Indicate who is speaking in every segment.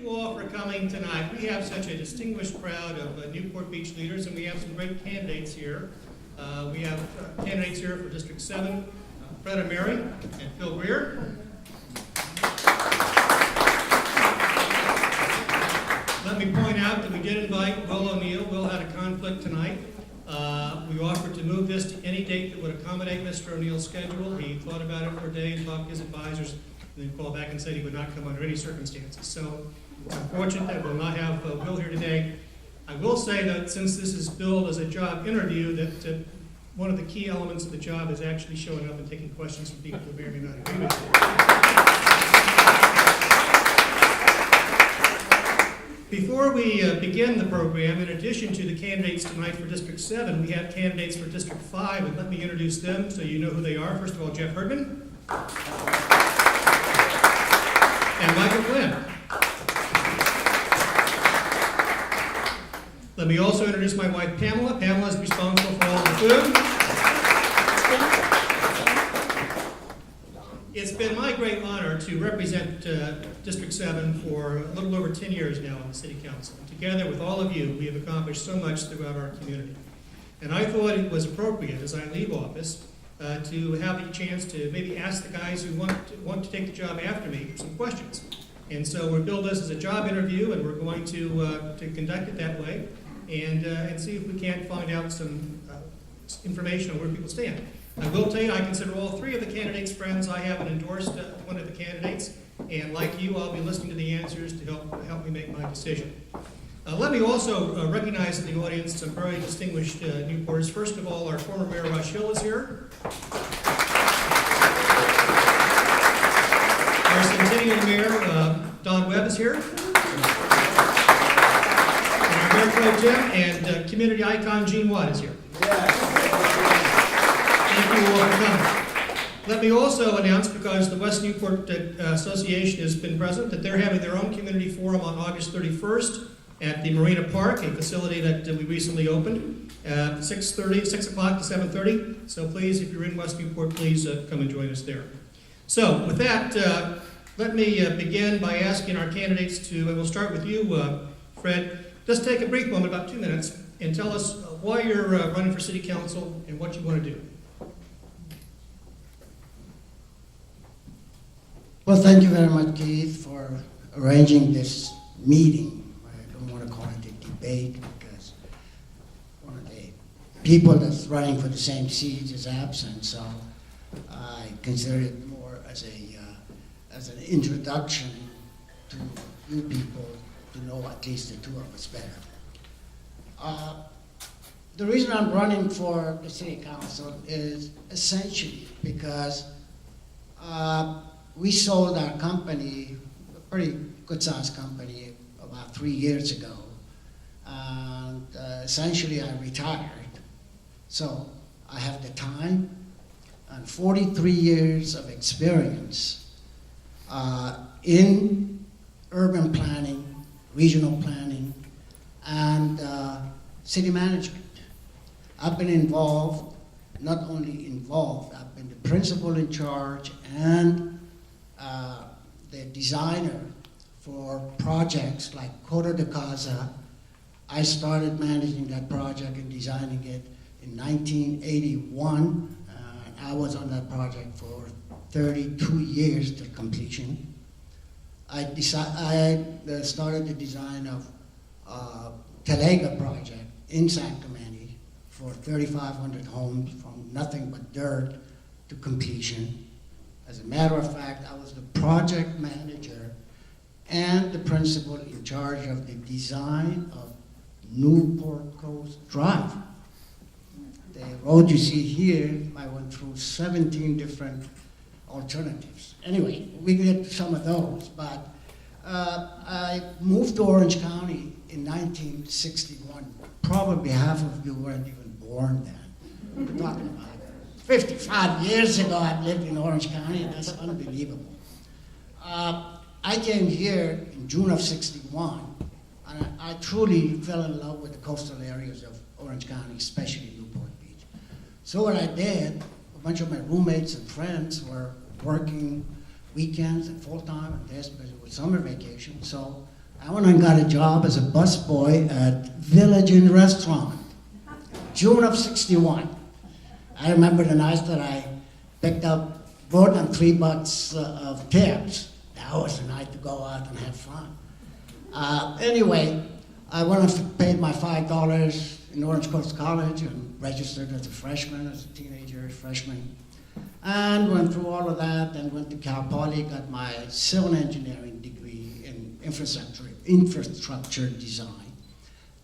Speaker 1: you all for coming tonight. We have such a distinguished crowd of Newport Beach leaders, and we have some great candidates here. We have candidates here for District 7, Fred and Mary, and Phil Greer. Let me point out that we did invite Will O'Neill. Will had a conflict tonight. We offered to move this to any date that would accommodate Mr. O'Neill's schedule. He thought about it for a day and talked to his advisors, and then called back and said he would not come under any circumstances. So it's unfortunate that we'll not have Will here today. I will say that since this is billed as a job interview, that one of the key elements of the job is actually showing up and taking questions from people who may or may not agree with you. Before we begin the program, in addition to the candidates tonight for District 7, we have candidates for District 5, and let me introduce them so you know who they are. First of all, Jeff Herdman. And Michael Flynn. Let me also introduce my wife, Pamela. Pamela is responsible for all the food. It's been my great honor to represent District 7 for a little over 10 years now on the City Council. Together with all of you, we have accomplished so much throughout our community. And I thought it was appropriate, as I leave office, to have a chance to maybe ask the guys who want to take the job after me some questions. And so we'll build this as a job interview, and we're going to conduct it that way, and see if we can't find out some information on where people stand. I will tell you, I consider all three of the candidates friends. I haven't endorsed one of the candidates, and like you, I'll be listening to the answers to help me make my decision. Let me also recognize in the audience some very distinguished Newporters. First of all, our former Mayor Rush Hill is here. Our Centennial Mayor, Don Webb, is here. And our Mayor Pro Tem and community icon, Gene Watt, is here. Thank you all for coming. Let me also announce, because the West Newport Association has been present, that they're having their own community forum on August 31st at the Marina Park, a facility that we recently opened, 6 o'clock to 7:30. So please, if you're in West Newport, please come and join us there. So with that, let me begin by asking our candidates to, and we'll start with you, Fred, just take a brief moment, about 2 minutes, and tell us why you're running for City Council and what you want to do.
Speaker 2: Well, thank you very much, Keith, for arranging this meeting. I don't want to call it a debate because one of the people that's running for the same seat is absent, so I consider it more as an introduction to you people to know at least the two of us better. The reason I'm running for the City Council is essentially because we sold our company, a pretty good-sized company, about 3 years ago. And essentially I retired. So I have the time and 43 years of experience in urban planning, regional planning, and city management. I've been involved, not only involved, I've been the principal in charge and the designer for projects like Coto de Casa. I started managing that project and designing it in 1981. I was on that project for 32 years to completion. I started the design of Talega project in San Clemente for 3,500 homes from nothing but dirt to completion. As a matter of fact, I was the project manager and the principal in charge of the design of Newport Coast Drive. The road you see here, I went through 17 different alternatives. Anyway, we can get to some of those, but I moved to Orange County in 1961. Probably half of you weren't even born then. We're talking about 55 years ago I lived in Orange County, and that's unbelievable. I came here in June of '61, and I truly fell in love with the coastal areas of Orange County, especially Newport Beach. So what I did, a bunch of my roommates and friends were working weekends and full-time, and this because it was summer vacation, so I went and got a job as a busboy at Village Inn Restaurant, June of '61. I remember the night that I picked up more than $3 of tips. That was the night to go out and have fun. Anyway, I went and paid my $5 in Orange Coast College and registered as a freshman, as a teenager, freshman. And went through all of that and went to Cal Poly, got my civil engineering degree in infrastructure design.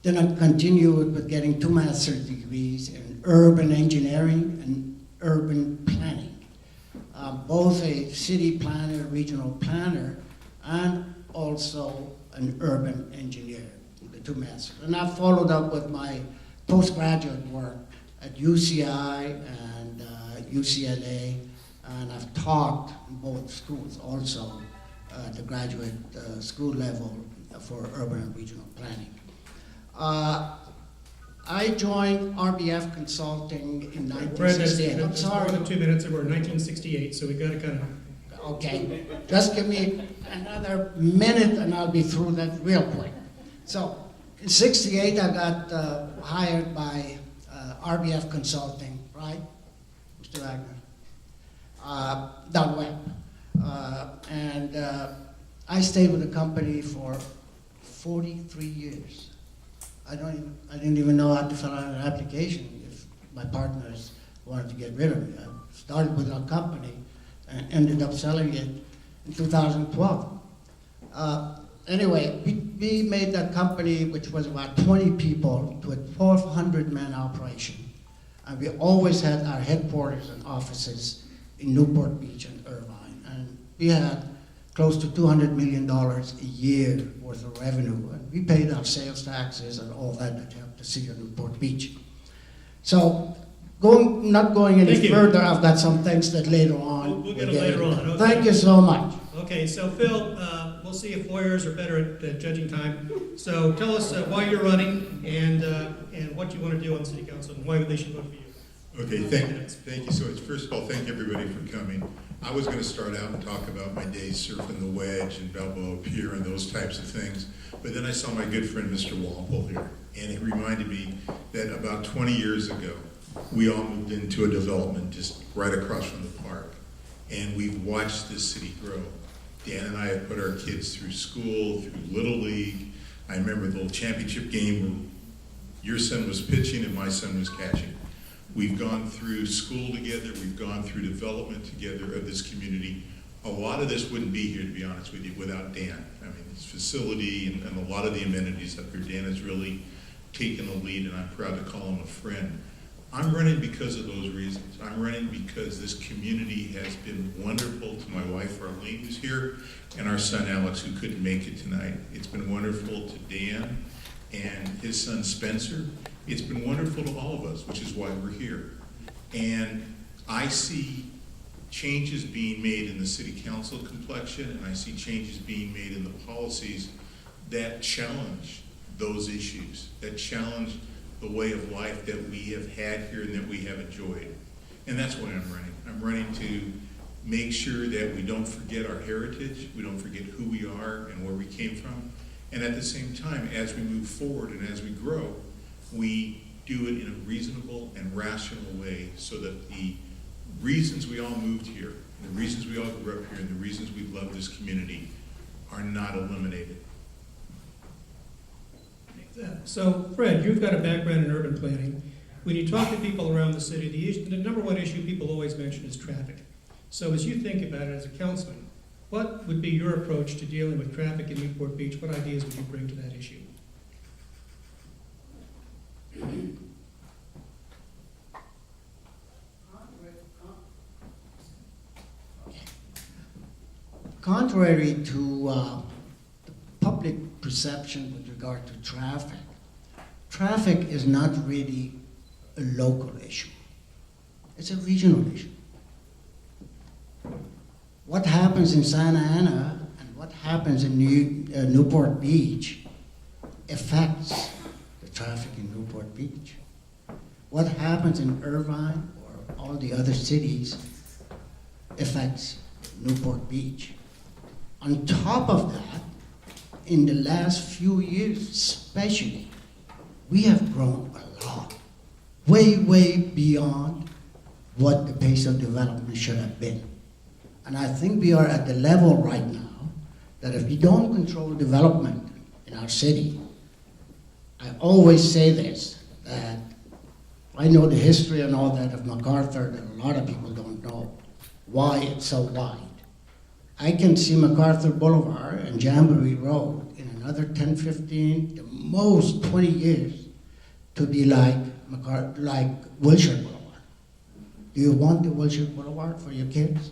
Speaker 2: Then I continued with getting 2 master's degrees in urban engineering and urban planning. Both a city planner, regional planner, and also an urban engineer, the 2 masters. And I followed up with my postgraduate work at UCI and UCLA, and I've taught in both schools also at the graduate school level for urban and regional planning. I joined RBF Consulting in 1968. I'm
Speaker 1: It's
Speaker 2: sorry.
Speaker 1: more than 2 minutes, and we're in 1968, so we got to kind of...
Speaker 2: Okay, just give me another minute and I'll be through that real quick. So, in '68, I got hired by RBF Consulting, right, Mr. Wagner? Down Web. And I stayed with the company for 43 years. I didn't even know how to fill out an application if my partners wanted to get rid of me. I started with our company and ended up selling it in 2012. Anyway, we made that company, which was about 20 people, to a 1,200-man operation. And we always had our headquarters and offices in Newport Beach and Irvine. And we had close to $200 million a year worth of revenue. And we paid our sales taxes and all that you have to see at Newport Beach. So, not going any
Speaker 1: Thank you.
Speaker 2: further, I've got some things that later on.
Speaker 1: We'll get it later on. Okay.
Speaker 2: Thank you so much.
Speaker 1: Okay, so Phil, we'll see if lawyers are better at judging time. So tell us why you're running and what you want to do on city council and why they should vote for you.
Speaker 3: Okay, thank you so much. First of all, thank everybody for coming. I was going to start out and talk about my days surfing the wedge and Balboa Pier and those types of things, but then I saw my good friend Mr. Walpole here, and it reminded me that about 20 years ago, we all moved into a development just right across from the park, and we've watched this city grow. Dan and I have put our kids through school, through Little League. I remember the little championship game where your son was pitching and my son was catching. We've gone through school together, we've gone through development together of this community. A lot of this wouldn't be here, to be honest with you, without Dan. I mean, his facility and a lot of the amenities up here, Dan has really taken the lead, and I'm proud to call him a friend. I'm running because of those reasons. I'm running because this community has been wonderful to my wife, Arlene, who's here, and our son, Alex, who couldn't make it tonight. It's been wonderful to Dan and his son, Spencer. It's been wonderful to all of us, which is why we're here. And I see changes being made in the city council complexion, and I see changes being made in the policies that challenge those issues, that challenge the way of life that we have had here and that we have enjoyed. And that's why I'm running. I'm running to make sure that we don't forget our heritage, we don't forget who we are and where we came from, and at the same time, as we move forward and as we grow, we do it in a reasonable and rational way so that the reasons we all moved here, the reasons we all grew up here, and the reasons we love this community are not eliminated.
Speaker 1: So, Fred, you've got a background in urban planning. When you talk to people around the city, the number one issue people always mention is traffic. So as you think about it as a councilman, what would be your approach to dealing with traffic in Newport Beach? What ideas would you bring to that issue?
Speaker 2: Contrary to the public perception with regard to traffic is not really a local issue. It's a regional issue. What happens in Santa Ana and what happens in Newport Beach affects the traffic in Newport Beach. What happens in Irvine or all the other cities affects Newport Beach. On top of that, in the last few years especially, we have grown a lot, way, way beyond what the pace of development should have been. And I think we are at the level right now that if we don't control development in our city, I always say this, that I know the history and all that of MacArthur that a lot of people don't know why it's so wide. I can see MacArthur Boulevard and Jamboree Road in another 10, 15, the most 20 years to be like Wilshire Boulevard. Do you want the Wilshire Boulevard for your kids?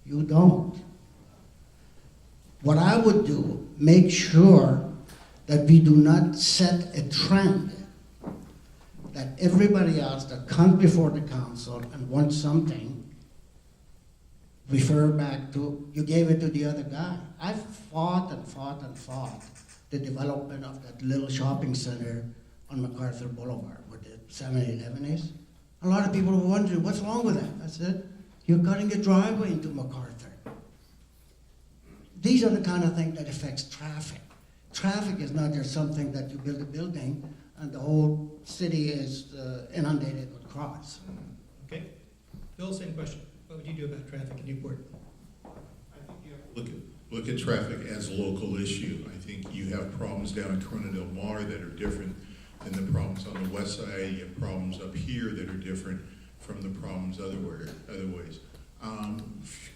Speaker 2: You don't. What I would do, make sure that we do not set a trend that everybody else that comes before the council and wants something refer back to, you gave it to the other guy. I've fought and fought and fought the development of that little shopping center on MacArthur Boulevard where the 7-Eleven is. A lot of people were wondering, what's wrong with that? I said, you're cutting a driveway into MacArthur. These are the kind of things that affects traffic. Traffic is not just something that you build a building and the whole city is inundated with cars.
Speaker 1: Okay. Bill, same question. What would you do about traffic in Newport?
Speaker 3: I think you have to look at traffic as a local issue. I think you have problems down in Corona del Mar that are different than the problems on the west side. You have problems up here that are different from the problems other ways. A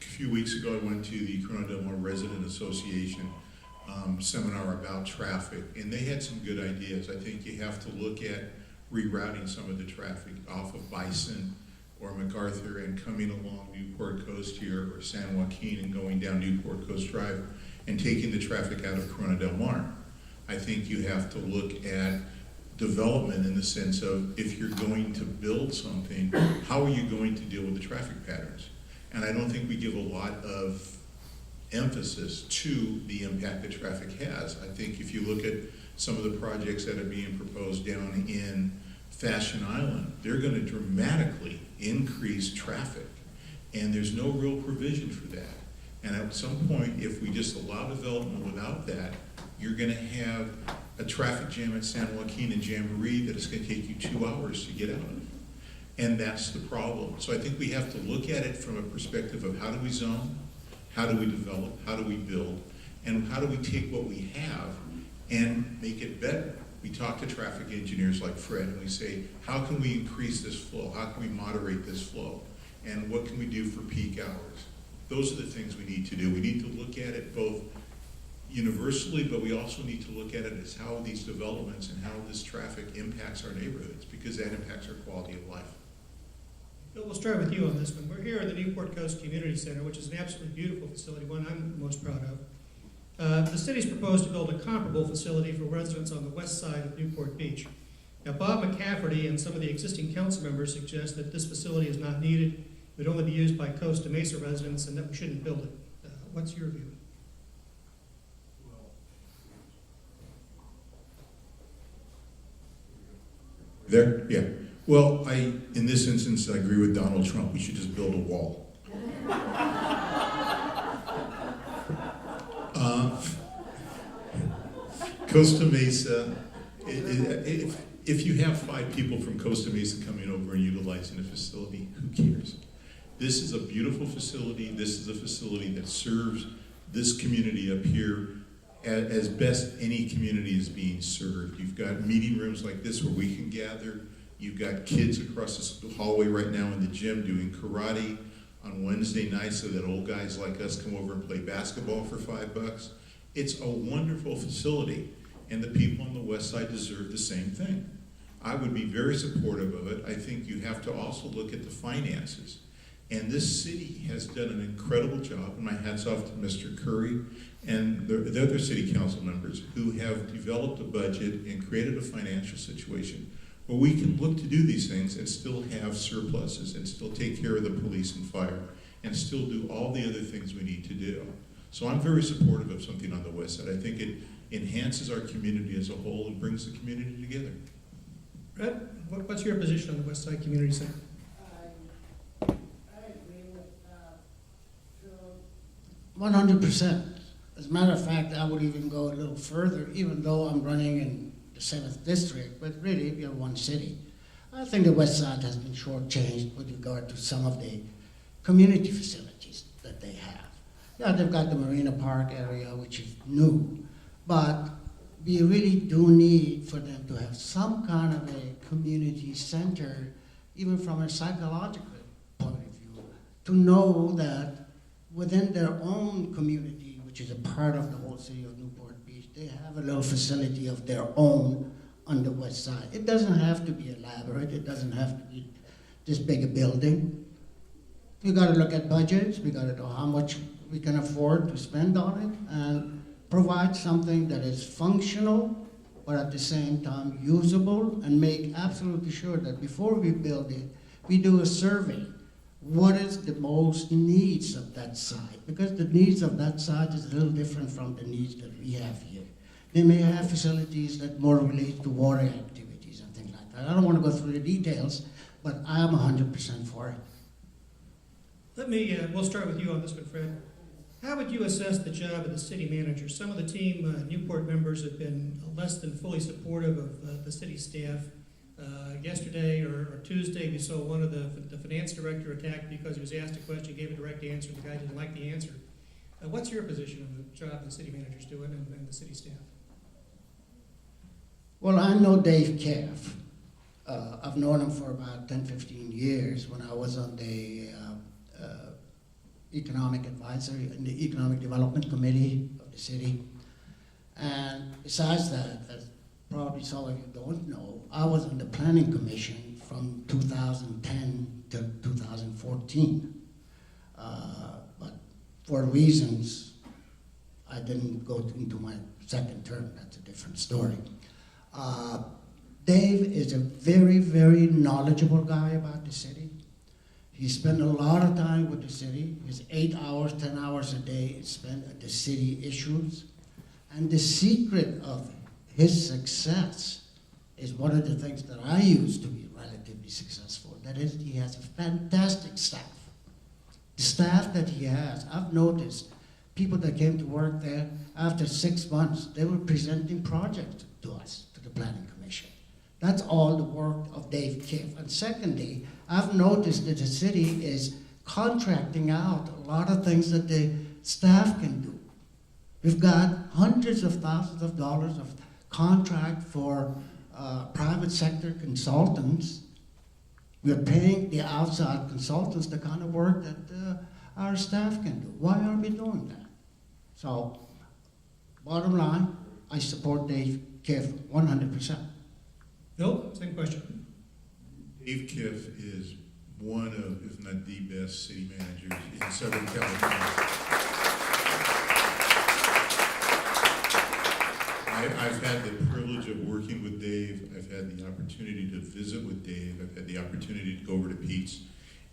Speaker 3: few weeks ago, I went to the Corona del Mar Resident Association seminar about traffic, and they had some good ideas. I think you have to look at rerouting some of the traffic off of Bison or MacArthur and coming along Newport Coast here, or San Joaquin and going down Newport Coast Drive and taking the traffic out of Corona del Mar. I think you have to look at development in the sense of, if you're going to build something, how are you going to deal with the traffic patterns? And I don't think we give a lot of emphasis to the impact that traffic has. I think if you look at some of the projects that are being proposed down in Fashion Island, they're going to dramatically increase traffic, and there's no real provision for that. And at some point, if we just allow development without that, you're going to have a traffic jam at San Joaquin and Jamboree that is going to take you 2 hours to get out of. And that's the problem. So I think we have to look at it from a perspective of, how do we zone, how do we develop, how do we build, and how do we take what we have and make it better. We talk to traffic engineers like Fred, and we say, how can we increase this flow? How can we moderate this flow? And what can we do for peak hours? Those are the things we need to do. We need to look at it both universally, but we also need to look at it as how these developments and how this traffic impacts our neighborhoods, because that impacts our quality of life.
Speaker 1: Bill, we'll start with you on this one. We're here at the Newport Coast Community Center, which is an absolutely beautiful facility, one I'm most proud of. The city's proposed to build a comparable facility for residents on the west side of Newport Beach. Now, Bob McCafferty and some of the existing council members suggest that this facility is not needed, it would only be used by Costa Mesa residents, and that we shouldn't build it. What's your view?
Speaker 3: There? Yeah. Well, in this instance, I agree with Donald Trump. We should just build a wall. Costa Mesa, if you have 5 people from Costa Mesa coming over and utilizing the facility, who cares? This is a beautiful facility. This is a facility that serves this community up here as best any community is being served. You've got meeting rooms like this where we can gather. You've got kids across the hallway right now in the gym doing karate on Wednesday nights so that old guys like us come over and play basketball for $5. It's a wonderful facility, and the people on the west side deserve the same thing. I would be very supportive of it. I think you have to also look at the finances. And this city has done an incredible job, and my hat's off to Mr. Curry and the other city council members who have developed a budget and created a financial situation where we can look to do these things and still have surpluses and still take care of the police and fire and still do all the other things we need to do. So I'm very supportive of something on the west side. I think it enhances our community as a whole and brings the community together.
Speaker 1: Brett, what's your position on the West Side Community Center?
Speaker 2: I agree with Phil. 100%. As a matter of fact, I would even go a little further, even though I'm running in the 7th district, but really we have one city. I think the West Side has been shortchanged with regard to some of the community facilities that they have. Yeah, they've got the Marina Park area, which is new, but we really do need for them to have some kind of a community center, even from a psychological point of view, to know that within their own community, which is a part of the whole city of Newport Beach, they have a little facility of their own on the west side. It doesn't have to be elaborate. It doesn't have to be this big a building. We got to look at budgets. We got to know how much we can afford to spend on it and provide something that is functional, but at the same time usable, and make absolutely sure that before we build it, we do a survey. What is the most needs of that site? Because the needs of that site is a little different from the needs that we have here. They may have facilities that more relate to water activities and things like that. I don't want to go through the details, but I am 100% for it.
Speaker 1: We'll start with you on this one, Fred. How would you assess the job of the city manager? Some of the team Newport members have been less than fully supportive of the city staff. Yesterday or Tuesday, we saw one of the finance director attacked because he was asked a question, gave a direct answer, the guy didn't like the answer. What's your position on the job the city manager's doing and the city staff?
Speaker 2: Well, I know Dave Keff. I've known him for about 10, 15 years when I was on the economic advisory and the economic development committee of the city. And besides that, as probably some of you don't know, I was on the planning commission from 2010 to 2014. But for reasons, I didn't go into my second term. That's a different story. Dave is a very, very knowledgeable guy about the city. He spent a lot of time with the city. His 8 hours, 10 hours a day is spent at the city issues. And the secret of his success is one of the things that I used to be relatively successful. That is, he has a fantastic staff. The staff that he has, I've noticed people that came to work there, after 6 months, they were presenting projects to us, to the planning commission. That's all the work of Dave Kiff. And secondly, I've noticed that the city is contracting out a lot of things that the staff can do. We've got hundreds of thousands of dollars of contract for private sector consultants. We're paying the outside consultants the kind of work that our staff can do. Why aren't we doing that? So, bottom line, I support Dave Kiff 100%.
Speaker 1: Bill, same question.
Speaker 3: Dave Kiff is one of, if not the best city managers in Southern California. I've had the privilege of working with Dave. I've had the opportunity to visit with Dave. I've had the opportunity to go over to Pete's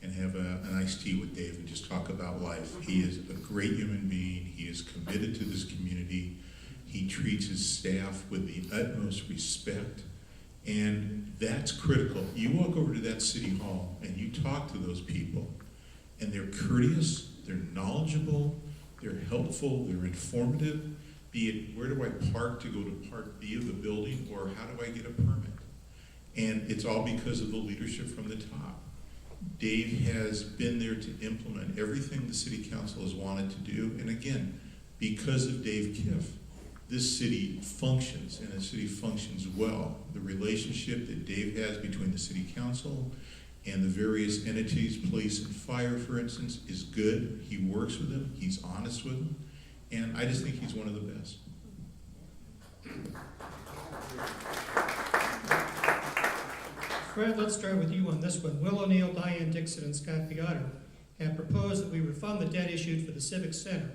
Speaker 3: and have an iced tea with Dave and just talk about life. He is a great human being. He is committed to this community. He treats his staff with the utmost respect. And that's critical. You walk over to that city hall and you talk to those people, and they're courteous, they're knowledgeable, they're helpful, they're informative. Be it, where do I park to go to part B of the building, or how do I get a permit? And it's all because of the leadership from the top. Dave has been there to implement everything the city council has wanted to do. And again, because of Dave Kiff, this city functions, and the city functions well. The relationship that Dave has between the city council and the various entities, police and fire, for instance, is good. He works with them, he's honest with them, and I just think he's one of the best.
Speaker 1: Fred, let's start with you on this one. Will O'Neill, Diane Dixon, and Scott Piotr have proposed that we refund the debt issued for the Civic Center.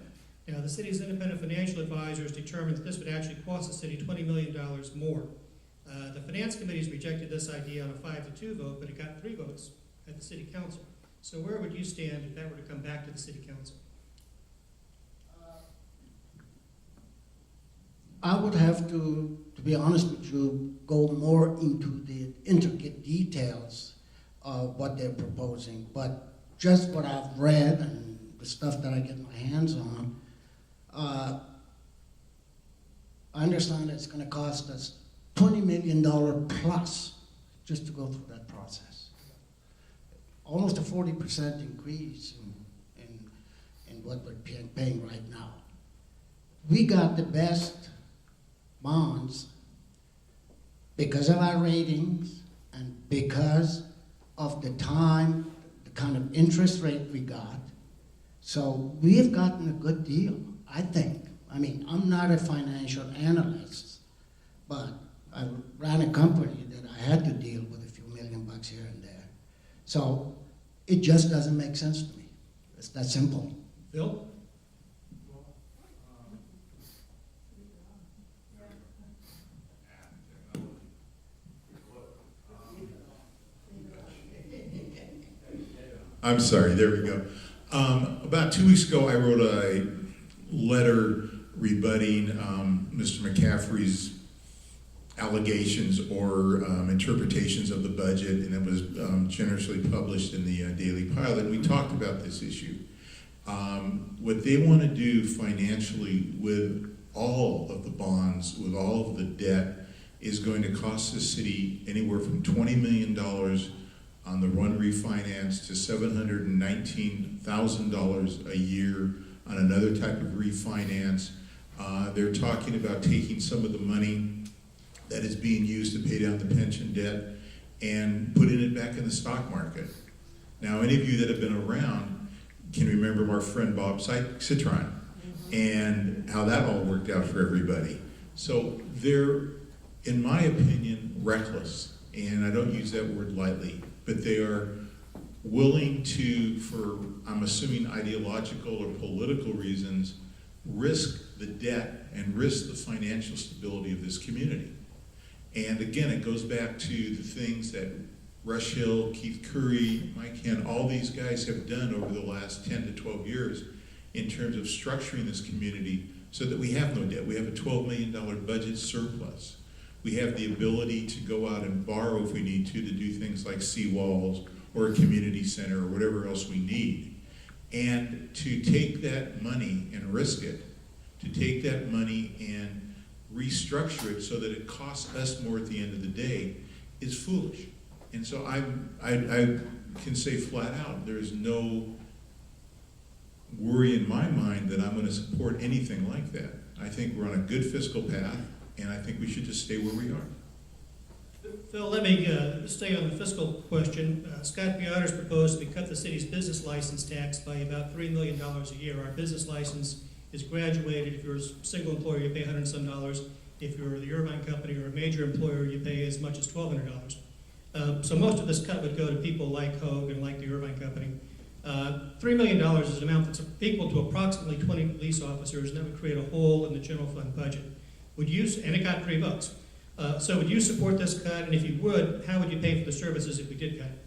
Speaker 1: Now, the city's independent financial advisors determined that this would actually cost the city $20 million more. The finance committee's rejected this idea on a 5-2 vote, but it got 3 votes at the city council. So where would you stand if that were to come back to the city council?
Speaker 2: I would have to be honest with you, go more into the intricate details of what they're proposing. But just what I've read and the stuff that I get my hands on, I understand it's gonna cost us $20 million plus just to go through that process. Almost a 40% increase in what we're paying right now. We got the best bonds because of our ratings and because of the time, the kind of interest rate we got. So we have gotten a good deal, I think. I mean, I'm not a financial analyst, but I ran a company that I had to deal with a few $1 million here and there. So it just doesn't make sense to me. It's that simple.
Speaker 1: Bill?
Speaker 3: I'm sorry, there we go. About 2 weeks ago, I wrote a letter rebutting Mr. McCaffrey's allegations or interpretations of the budget, and it was generously published in the Daily Pilot. We talked about this issue. What they want to do financially with all of the bonds, with all of the debt, is going to cost the city anywhere from $20 million on the run refinance to $719,000 a year on another type of refinance. They're talking about taking some of the money that is being used to pay down the pension debt and putting it back in the stock market. Now, any of you that have been around can remember our friend Bob Citron and how that all worked out for everybody. So they're, in my opinion, reckless, and I don't use that word lightly, but they are willing to, for I'm assuming ideological or political reasons, risk the debt and risk the financial stability of this community. And again, it goes back to the things that Rush Hill, Keith Curry, Mike Henn, all these guys have done over the last 10 to 12 years in terms of structuring this community so that we have no debt. We have a $12 million budget surplus. We have the ability to go out and borrow if we need to do things like seawalls or a community center or whatever else we need. And to take that money and risk it, to take that money and restructure it so that it costs us more at the end of the day is foolish. And so I can say flat out, there's no worry in my mind that I'm going to support anything like that. I think we're on a good fiscal path, and I think we should just stay where we are.
Speaker 1: Phil, let me stay on the fiscal question. Scott Biotters proposed that we cut the city's business license tax by about $3 million a year. Our business license is graduated. If you're a single employer, you pay $100 and some. If you're the Irvine company or a major employer, you pay as much as $1,200. So most of this cut would go to people like Hogue and like the Irvine company. $3 million is an amount that's equal to approximately 20 police officers, and that would create a hole in the general fund budget. Would you, and it got 3 votes. So would you support this cut? And if you would, how would you pay for the services if we did cut it?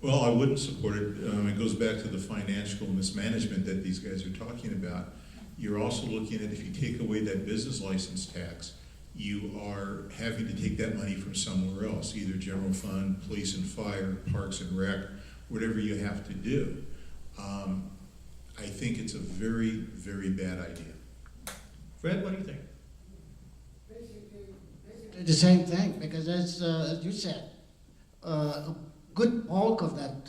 Speaker 3: Well, I wouldn't support it. It goes back to the financial mismanagement that these guys are talking about. You're also looking at, if you take away that business license tax, you are having to take that money from somewhere else, either general fund, police and fire, parks and rec, whatever you have to do. I think it's a very, very bad idea.
Speaker 1: Fred, what do you think?
Speaker 2: Basically the same thing, because as you said, a good bulk of that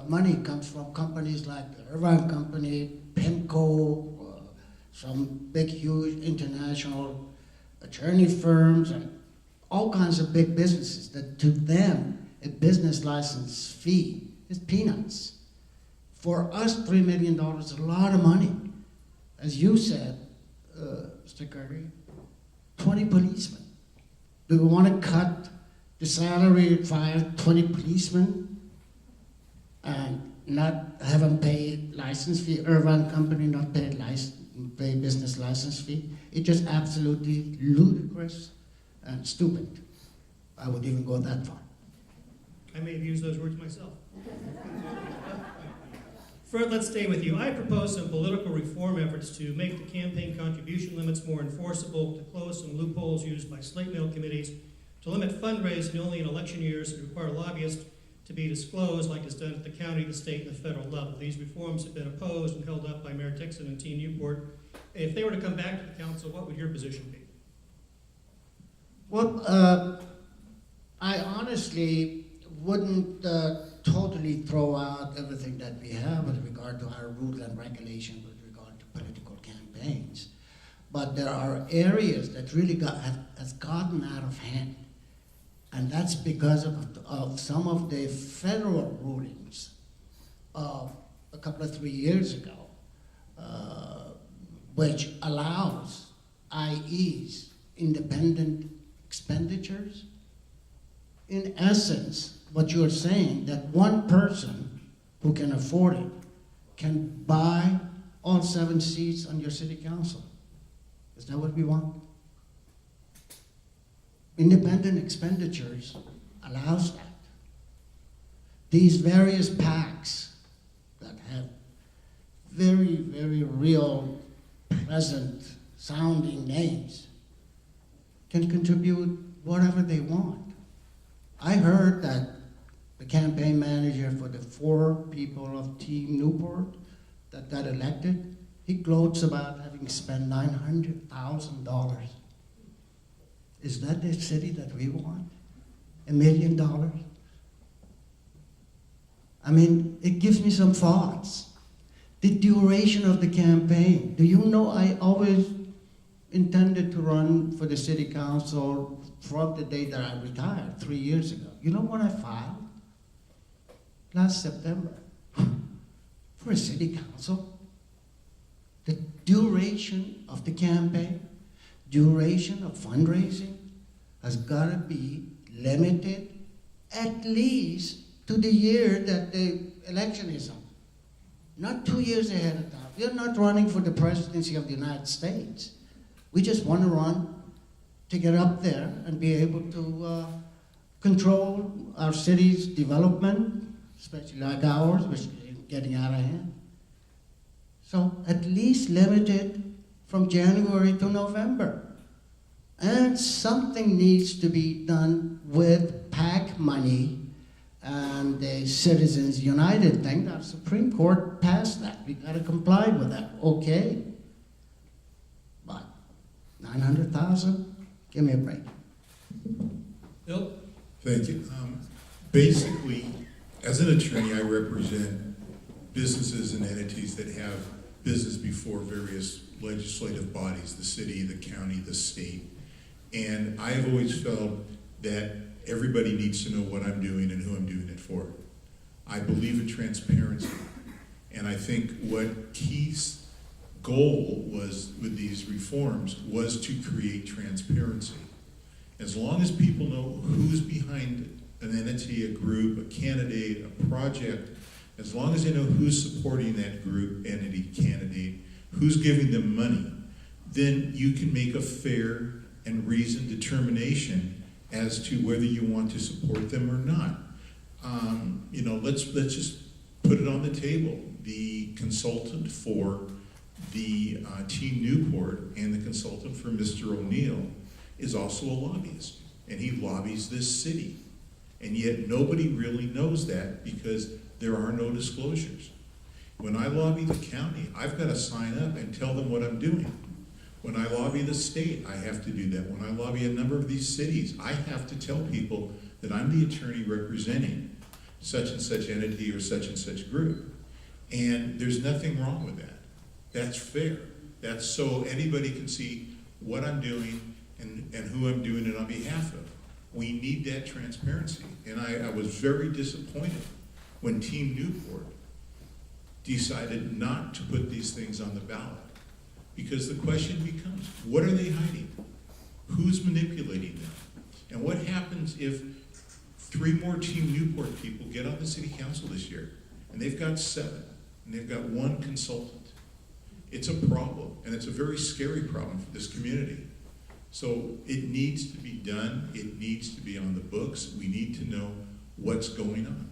Speaker 2: money comes from companies like the Irvine Company, PIMCO, some big, huge international attorney firms, and all kinds of big businesses that to them, a business license fee is peanuts. For us, $3 million is a lot of money. As you said, Mr. Curry, 20 policemen. Do we want to cut the salary, fire 20 policemen, and not have them pay license fee? Irvine Company not pay business license fee? It's just absolutely ludicrous and stupid. I would even go that far.
Speaker 1: I may have used those words myself. Fred, let's stay with you. I propose some political reform efforts to make the campaign contribution limits more enforceable, to close some loopholes used by slate mail committees, to limit fundraising only in election years, and require lobbyists to be disclosed like is done at the county, the state, and the federal level. These reforms have been opposed and held up by Mayor Dixon and Team Newport. If they were to come back to the council, what would your position be?
Speaker 2: Well, I honestly wouldn't totally throw out everything that we have with regard to our rules and regulations with regard to political campaigns. But there are areas that really has gotten out of hand. And that's because of some of the federal rulings of a couple of 3 years ago, which allows IEs, independent expenditures. In essence, what you're saying, that one person who can afford it can buy all 7 seats on your city council. Is that what we want? Independent expenditures allows that. These various PACs that have very, very real, present sounding names can contribute whatever they want. I heard that the campaign manager for the 4 people of Team Newport that got elected, he gloats about having spent $900,000. Is that the city that we want? $1 million? I mean, it gives me some thoughts. The duration of the campaign. Do you know I always intended to run for the city council from the day that I retired 3 years ago. You know when I filed? Last September. For a city council. The duration of the campaign, duration of fundraising has got to be limited at least to the year that the election is on. Not 2 years ahead of time. We are not running for the presidency of the United States. We just want to run to get up there and be able to control our city's development, especially like ours, which is getting out of hand. So at least limited from January to November. And something needs to be done with PAC money and the Citizens United thing. Our Supreme Court passed that. We got to comply with that. Okay. But 900,000? Give me a break.
Speaker 1: Bill?
Speaker 3: Thank you. Basically, as an attorney, I represent businesses and entities that have business before various legislative bodies, the city, the county, the state. And I have always felt that everybody needs to know what I'm doing and who I'm doing it for. I believe in transparency. And I think what Keith's goal was with these reforms was to create transparency. As long as people know who's behind an entity, a group, a candidate, a project, as long as they know who's supporting that group, entity, candidate, who's giving them money, then you can make a fair and reasoned determination as to whether you want to support them or not. Let's just put it on the table. The consultant for the Team Newport and the consultant for Mr. O'Neill is also a lobbyist, and he lobbies this city. And yet nobody really knows that because there are no disclosures. When I lobby the county, I've got to sign up and tell them what I'm doing. When I lobby the state, I have to do that. When I lobby a number of these cities, I have to tell people that I'm the attorney representing such and such entity or such and such group. And there's nothing wrong with that. That's fair. That's so anybody can see what I'm doing and who I'm doing it on behalf of. We need that transparency. And I was very disappointed when Team Newport decided not to put these things on the ballot. Because the question becomes, what are they hiding? Who's manipulating them? And what happens if 3 more Team Newport people get on the city council this year, and they've got 7, and they've got 1 consultant? It's a problem, and it's a very scary problem for this community. So it needs to be done. It needs to be on the books. We need to know what's going on.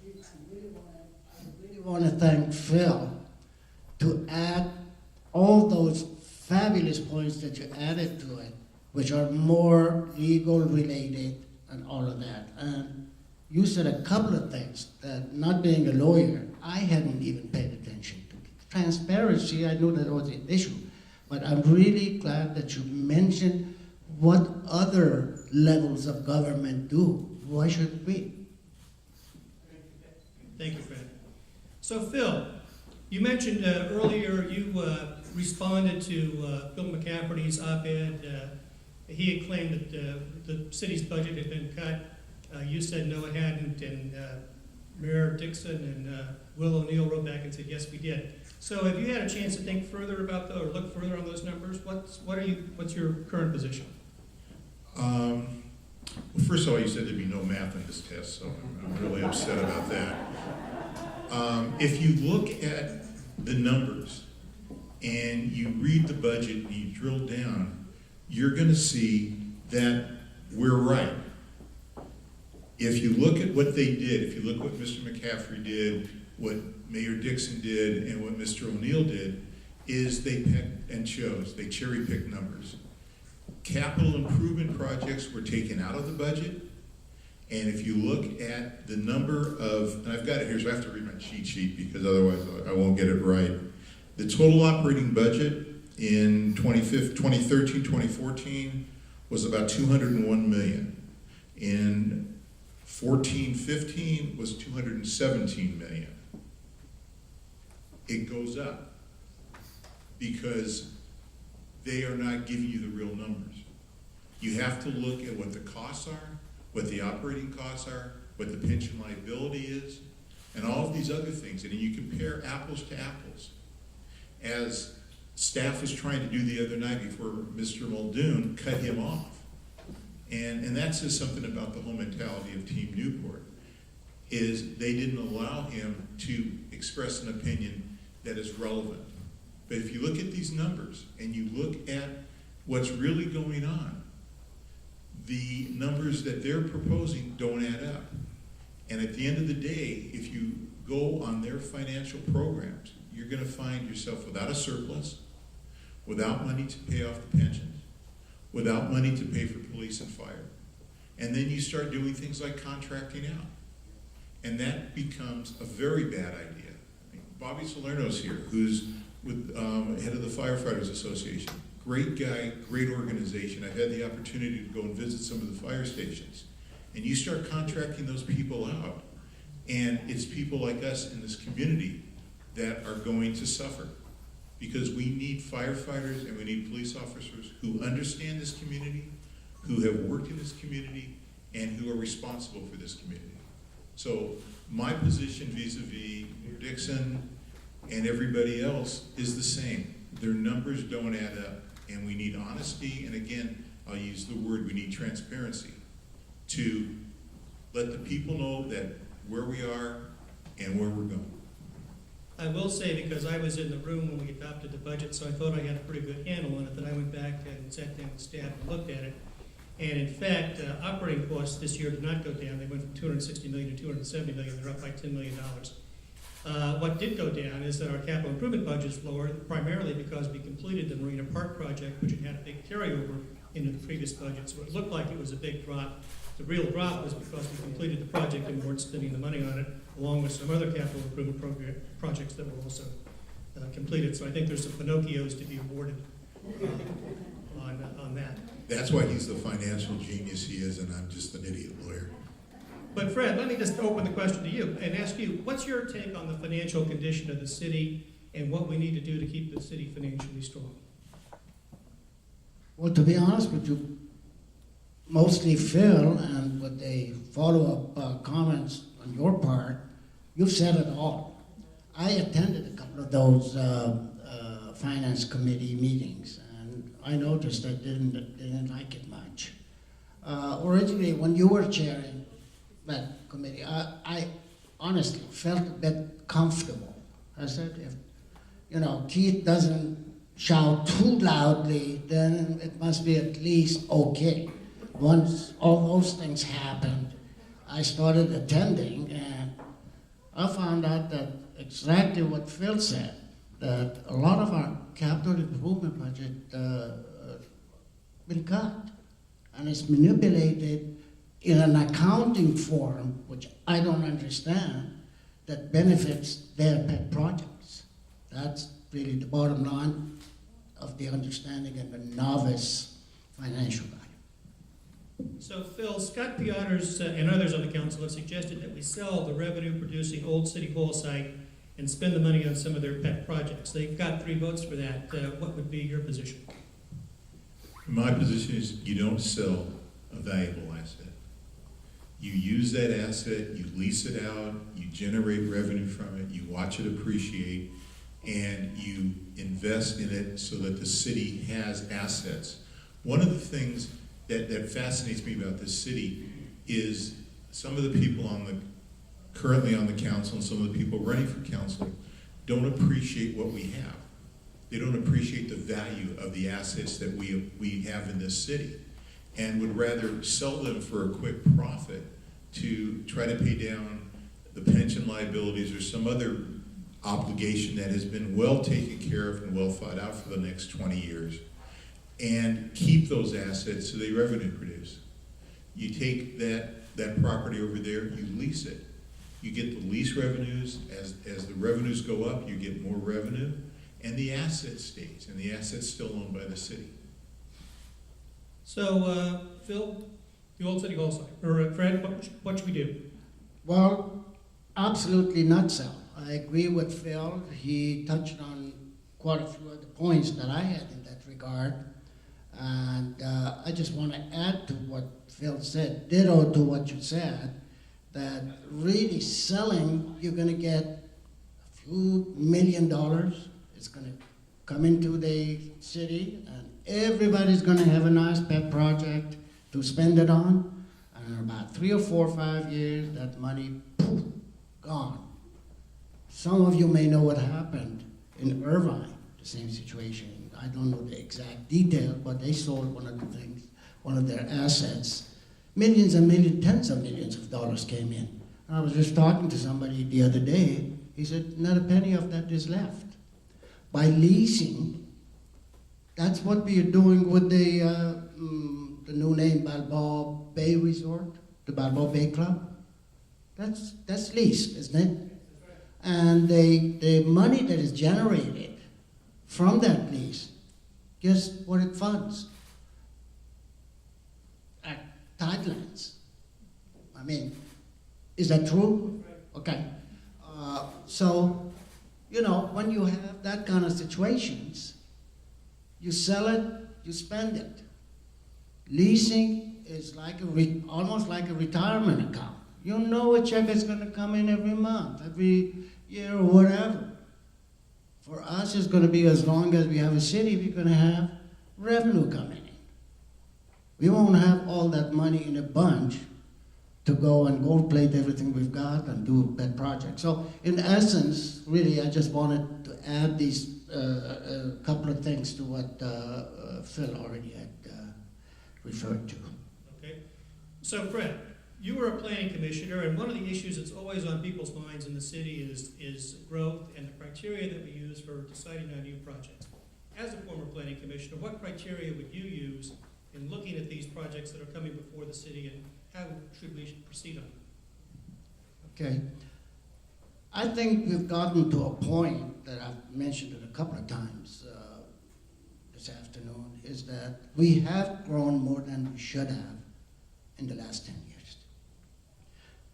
Speaker 2: I really want to thank Phil to add all those fabulous points that you added to it, which are more legal related and all of that. And you said a couple of things that, not being a lawyer, I hadn't even paid attention to. Transparency, I knew that was an issue. But I'm really glad that you mentioned what other levels of government do. Why should we?
Speaker 1: Thank you, Fred. So, Phil, you mentioned earlier you responded to Phil McCafferty's op-ed. He had claimed that the city's budget had been cut. You said no, it hadn't, and Mayor Dixon and Will O'Neill wrote back and said, yes, we did. So have you had a chance to think further about or look further on those numbers? What's your current position?
Speaker 3: Well, first of all, you said there'd be no math in this test, so I'm really upset about that. If you look at the numbers and you read the budget and you drill down, you're going to see that we're right. If you look at what they did, if you look what Mr. McCaffrey did, what Mayor Dixon did, and what Mr. O'Neill did, is they picked and chose, they cherry-picked numbers. Capital improvement projects were taken out of the budget, and if you look at the number of, and I've got it here, so I have to read my cheat sheet because otherwise I won't get it right. The total operating budget in 2013, 2014 was about $201 million. In 14-15 was $217 million. It goes up because they are not giving you the real numbers. You have to look at what the costs are, what the operating costs are, what the pension liability is, and all of these other things. And you compare apples to apples. As staff was trying to do the other night before Mr. Muldoon cut him off. And that says something about the whole mentality of Team Newport, is they didn't allow him to express an opinion that is relevant. But if you look at these numbers and you look at what's really going on, the numbers that they're proposing don't add up. And at the end of the day, if you go on their financial programs, you're going to find yourself without a surplus, without money to pay off the pensions, without money to pay for police and fire. And then you start doing things like contracting out. And that becomes a very bad idea. I mean, Bobby Salerno's here, who's with head of the Firefighters Association. Great guy, great organization. I've had the opportunity to go and visit some of the fire stations. And you start contracting those people out, and it's people like us in this community that are going to suffer. Because we need firefighters and we need police officers who understand this community, who have worked in this community, and who are responsible for this community. So my position vis-a-vis Dixon and everybody else is the same. Their numbers don't add up, and we need honesty, and again, I'll use the word, we need transparency to let the people know that where we are and where we're going.
Speaker 1: I will say, because I was in the room when we adopted the budget, so I thought I had a pretty good handle on it, that I went back and sat down with staff and looked at it. And in fact, operating costs this year did not go down. They went from $260 million to $270 million. They're up by $10 million. What did go down is that our capital improvement budget is lower, primarily because we completed the Marina Park project, which had had a big carryover into the previous budget. So it looked like it was a big drop. The real drop was because we completed the project and we weren't spending the money on it, along with some other capital improvement projects that were also completed. So I think there's some Pinocchios to be awarded on that.
Speaker 3: That's why he's the financial genius he is, and I'm just an idiot lawyer.
Speaker 1: But Fred, let me just open the question to you and ask you, what's your take on the financial condition of the city and what we need to do to keep the city financially strong?
Speaker 2: Well, to be honest with you, mostly Phil and with the follow-up comments on your part, you've said it all. I attended a couple of those finance committee meetings, and I noticed I didn't like it much. Originally, when you were chairing that committee, I honestly felt a bit comfortable. I said, if Keith doesn't shout too loudly, then it must be at least okay. Once all those things happened, I started attending, and I found out that exactly what Phil said, that a lot of our capital improvement budget been cut, and it's manipulated in an accounting form, which I don't understand, that benefits their pet projects. That's really the bottom line. of the understanding and the novice financial guy.
Speaker 1: So Phil, Scott Piotrs and others on the council have suggested that we sell the revenue-producing old City Hall site and spend the money on some of their pet projects. They've got 3 votes for that. What would be your position?
Speaker 3: My position is you don't sell a valuable asset. You use that asset, you lease it out, you generate revenue from it, you watch it appreciate, and you invest in it so that the city has assets. One of the things that fascinates me about this city is some of the people currently on the council and some of the people running for council don't appreciate what we have. They don't appreciate the value of the assets that we have in this city, and would rather sell them for a quick profit to try to pay down the pension liabilities or some other obligation that has been well taken care of and well thought out for the next 20 years, and keep those assets so they revenue produce. You take that property over there, you lease it. You get the lease revenues. As the revenues go up, you get more revenue, and the asset stays, and the asset's still owned by the city.
Speaker 1: So, Phil, the old City Hall site, or Fred, what should we do?
Speaker 2: Well, absolutely not sell. I agree with Phil. He touched on quite a few of the points that I had in that regard. And I just want to add to what Phil said, ditto to what you said, that really selling, you're going to get a few $1 million. It's going to come into the city, and everybody's going to have a nice pet project to spend it on. And in about 3 or 4 or 5 years, that money, poof, gone. Some of you may know what happened in Irvine, the same situation. I don't know the exact detail, but they sold one of their assets. Millions and millions, tens of millions of dollars came in. And I was just talking to somebody the other day. He said, not a penny of that is left. By leasing, that's what we are doing with the new name Balboa Bay Resort, the Balboa Bay Club. That's leased, isn't it? And the money that is generated from that lease, guess what it funds? Tidelands. I mean, is that true? Okay. So, you know, when you have that kind of situations, you sell it, you spend it. Leasing is like almost like a retirement account. You know a check is going to come in every month, every year, or whatever. For us, it's going to be as long as we have a city, we're going to have revenue coming in. We won't have all that money in a bunch to go and gold plate everything we've got and do pet projects. So in essence, really, I just wanted to add these a couple of things to what Phil already had referred to.
Speaker 1: Okay. So Fred, you were a planning commissioner, and one of the issues that's always on people's minds in the city is growth and the criteria that we use for deciding on new projects. As a former planning commissioner, what criteria would you use in looking at these projects that are coming before the city, and how should we proceed on them?
Speaker 2: Okay. I think we've gotten to a point that I've mentioned it a couple of times this afternoon, is that we have grown more than we should have in the last 10 years.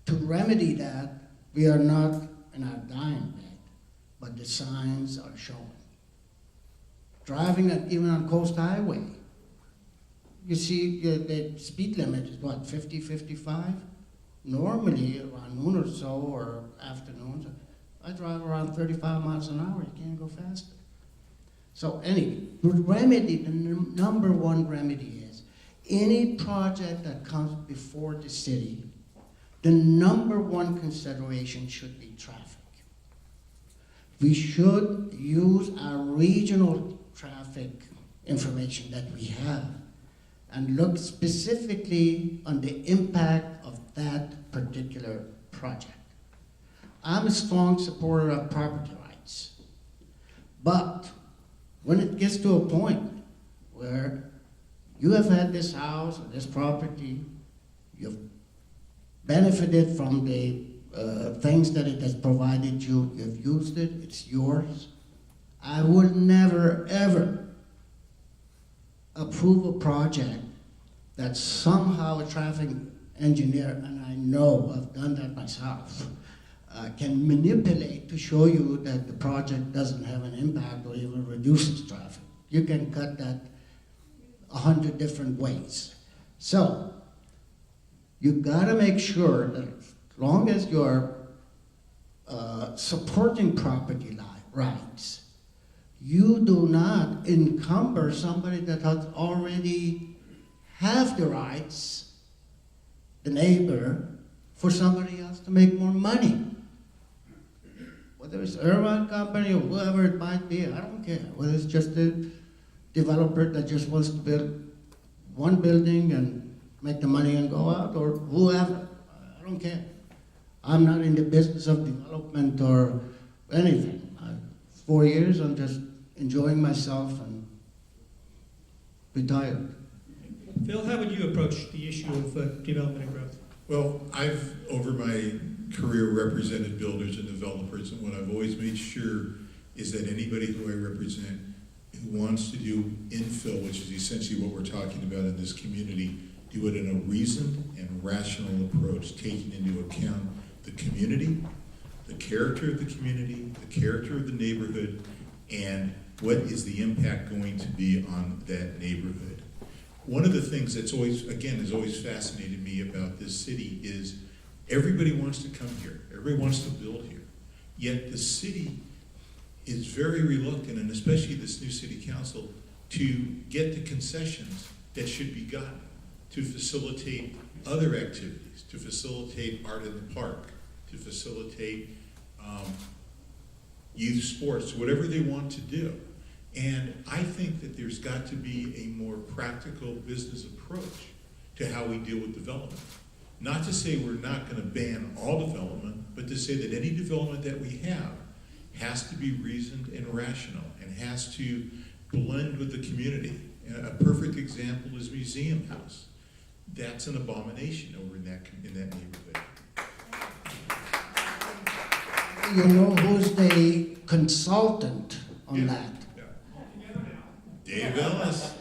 Speaker 2: To remedy that, we are not in our dying bed, but the signs are showing. Driving even on Coast Highway, you see the speed limit is what, 50, 55? Normally around noon or so, or afternoons, I drive around 35 miles an hour. You can't go faster. So anyway, the remedy, the number one remedy is any project that comes before the city, the number one consideration should be traffic. We should use our regional traffic information that we have and look specifically on the impact of that particular project. I'm a strong supporter of property rights, but when it gets to a point where you have had this house or this property, you've benefited from the things that it has provided you, you've used it, it's yours, I would never, ever approve a project that somehow a traffic engineer, and I know I've done that myself, can manipulate to show you that the project doesn't have an impact or even reduces traffic. You can cut that 100 different ways. So, you gotta make sure that as long as you're supporting property rights, you do not encumber somebody that has already have the rights, the neighbor, for somebody else to make more money. Whether it's Irvine Company or whoever it might be, I don't care. Whether it's just a developer that just wants to build one building and make the money and go out, or whoever, I don't care. I'm not in the business of development or anything. 4 years, I'm just enjoying myself and retired.
Speaker 1: Phil, how would you approach the issue of development and growth?
Speaker 3: Well, I've, over my career, represented builders and developers, and what I've always made sure is that anybody who I represent who wants to do infill, which is essentially what we're talking about in this community, do it in a reasoned and rational approach, taking into account the community, the character of the community, the character of the neighborhood, and what is the impact going to be on that neighborhood. One of the things that's always, again, has always fascinated me about this city is everybody wants to come here. Everybody wants to build here. Yet the city is very reluctant, and especially this new city council, to get the concessions that should be gotten to facilitate other activities, to facilitate art in the park, to facilitate youth sports, whatever they want to do. And I think that there's got to be a more practical business approach to how we deal with development. Not to say we're not going to ban all development, but to say that any development that we have has to be reasoned and rational and has to blend with the community. A perfect example is Museum House. That's an abomination over in that neighborhood.
Speaker 2: You know who's the consultant on that?
Speaker 3: Dave Ellis.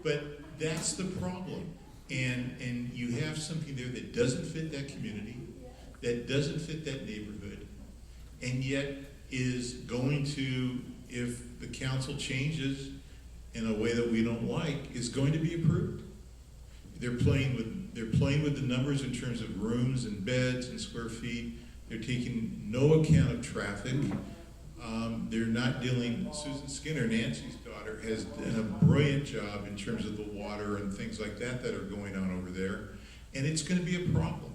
Speaker 3: But that's the problem. And you have something there that doesn't fit that community, that doesn't fit that neighborhood, and yet is going to, if the council changes in a way that we don't like, is going to be approved. They're playing with the numbers in terms of rooms and beds and square feet. They're taking no account of traffic. They're not dealing, Susan Skinner, Nancy's daughter, has done a brilliant job in terms of the water and things like that that are going on over there. And it's going to be a problem.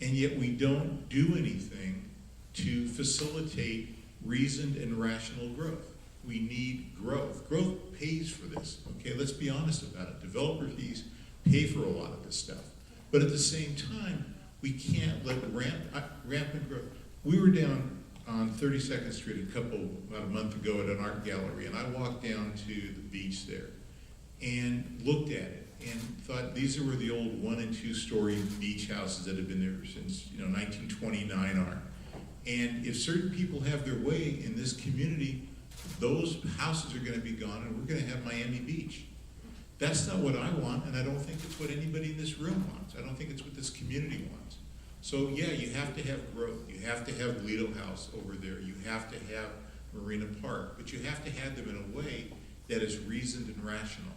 Speaker 3: And yet we don't do anything to facilitate reasoned and rational growth. We need growth. Growth pays for this, okay? Let's be honest about it. Developer fees pay for a lot of this stuff. But at the same time, we can't let rampant growth. We were down on 32nd Street about a month ago at an art gallery, and I walked down to the beach there and looked at it and thought these were the old 1- and 2-story beach houses that have been there since 1929 are. And if certain people have their way in this community, those houses are going to be gone, and we're going to have Miami Beach. That's not what I want, and I don't think it's what anybody in this room wants. I don't think it's what this community wants. So yeah, you have to have growth. You have to have Lido House over there. You have to have Marina Park, but you have to have them in a way that is reasoned and rational,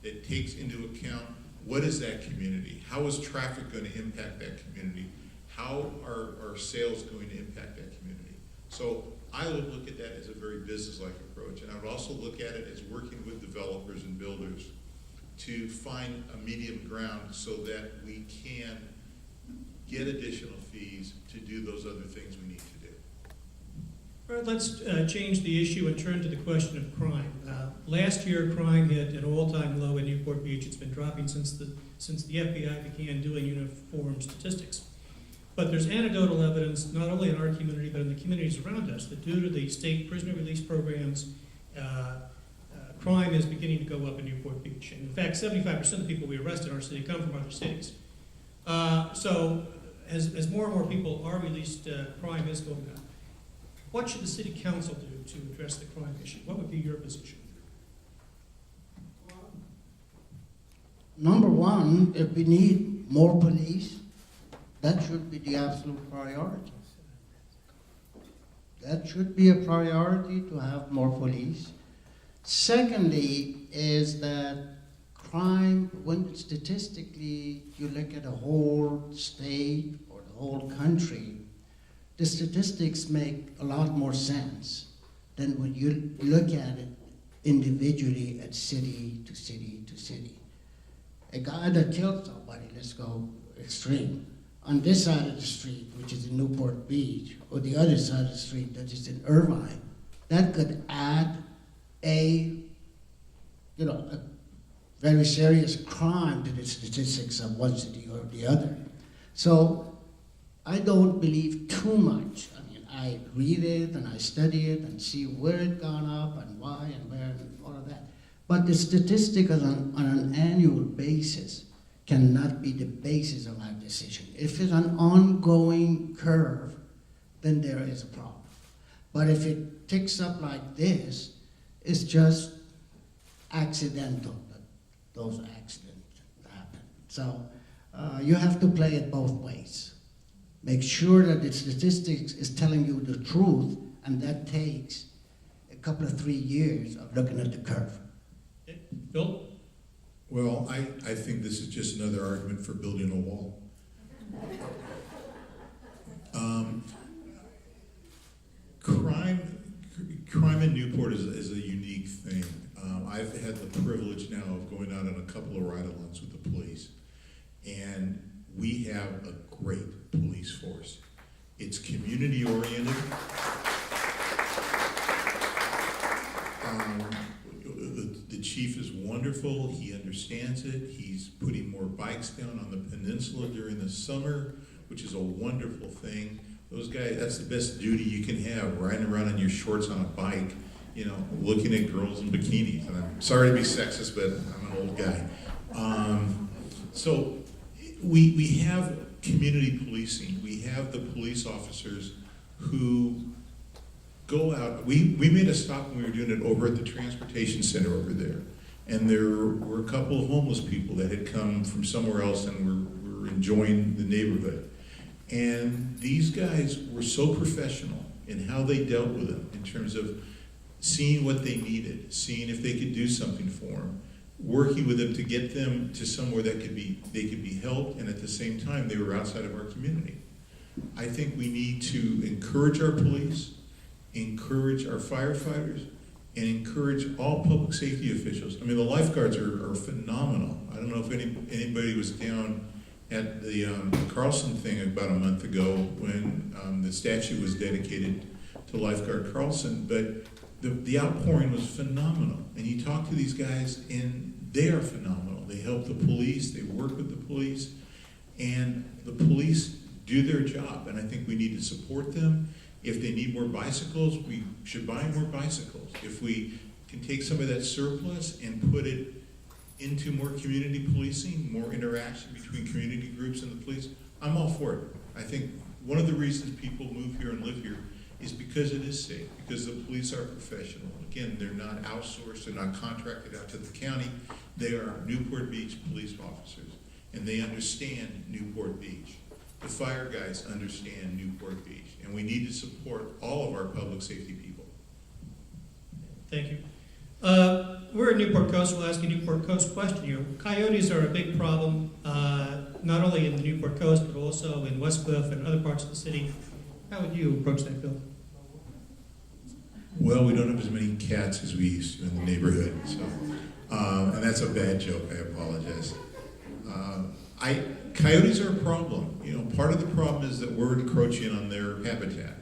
Speaker 3: that takes into account what is that community? How is traffic going to impact that community? How are sales going to impact that community? So I would look at that as a very business-like approach, and I would also look at it as working with developers and builders to find a medium ground so that we can get additional fees to do those other things we need to do.
Speaker 1: All right, let's change the issue and turn to the question of crime. Last year, crime hit an all-time low in Newport Beach. It's been dropping since the FBI began doing uniform statistics. But there's anecdotal evidence, not only in our community, but in the communities around us, that due to the state prisoner release programs, crime is beginning to go up in Newport Beach. And in fact, 75% of the people we arrest in our city come from other cities. So as more and more people are released, crime is going up. What should the city council do to address the crime issue? What would be your position?
Speaker 2: number one, if we need more police, that should be the absolute priority. That should be a priority to have more police. Secondly, is that crime, when statistically you look at a whole state or the whole country, the statistics make a lot more sense than when you look at it individually at city to city to city. A guy that killed somebody, let's go extreme, on this side of the street, which is in Newport Beach, or the other side of the street that is in Irvine, that could add a very serious crime to the statistics of one city or the other. So I don't believe too much. I mean, I read it and I study it and see where it gone up and why and where and all of that. But the statistics on an annual basis cannot be the basis of our decision. If it's an ongoing curve, then there is a problem. But if it ticks up like this, it's just accidental that those accidents happen. So you have to play it both ways. Make sure that the statistics is telling you the truth, and that takes a couple of 3 years of looking at the curve.
Speaker 1: Bill?
Speaker 3: Well, I think this is just another argument for building a wall. Crime in Newport is a unique thing. I've had the privilege now of going out on a couple of ride-alongs with the police, and we have a great police force. It's community-oriented. The chief is wonderful. He understands it. He's putting more bikes down on the peninsula during the summer, which is a wonderful thing. Those guys, that's the best duty you can have, riding around in your shorts on a bike, looking at girls in bikinis. And I'm sorry to be sexist, but I'm an old guy. So we have community policing. We have the police officers who go out. We made a stop when we were doing it over at the transportation center over there. And there were a couple of homeless people that had come from somewhere else and were enjoying the neighborhood. And these guys were so professional in how they dealt with them in terms of seeing what they needed, seeing if they could do something for them, working with them to get them to somewhere that they could be helped, and at the same time they were outside of our community. I think we need to encourage our police, encourage our firefighters, and encourage all public safety officials. I mean, the lifeguards are phenomenal. I don't know if anybody was down at the Carlson thing about a month ago when the statue was dedicated to lifeguard Carlson, but the outpouring was phenomenal. And you talk to these guys and they are phenomenal. They help the police, they work with the police, and the police do their job, and I think we need to support them. If they need more bicycles, we should buy more bicycles. If we can take some of that surplus and put it into more community policing, more interaction between community groups and the police, I'm all for it. I think one of the reasons people move here and live here is because it is safe, because the police are professional. Again, they're not outsourced, they're not contracted out to the county. They are Newport Beach police officers, and they understand Newport Beach. The fire guys understand Newport Beach, and we need to support all of our public safety people.
Speaker 1: Thank you. We're at Newport Coast. We'll ask you a Newport Coast question here. Coyotes are a big problem, not only in the Newport Coast, but also in Westcliff and other parts of the city. How would you approach that, Bill?
Speaker 3: Well, we don't have as many cats as we used to in the neighborhood, so, and that's a bad joke, I apologize. Coyotes are a problem. Part of the problem is that we're encroaching on their habitat.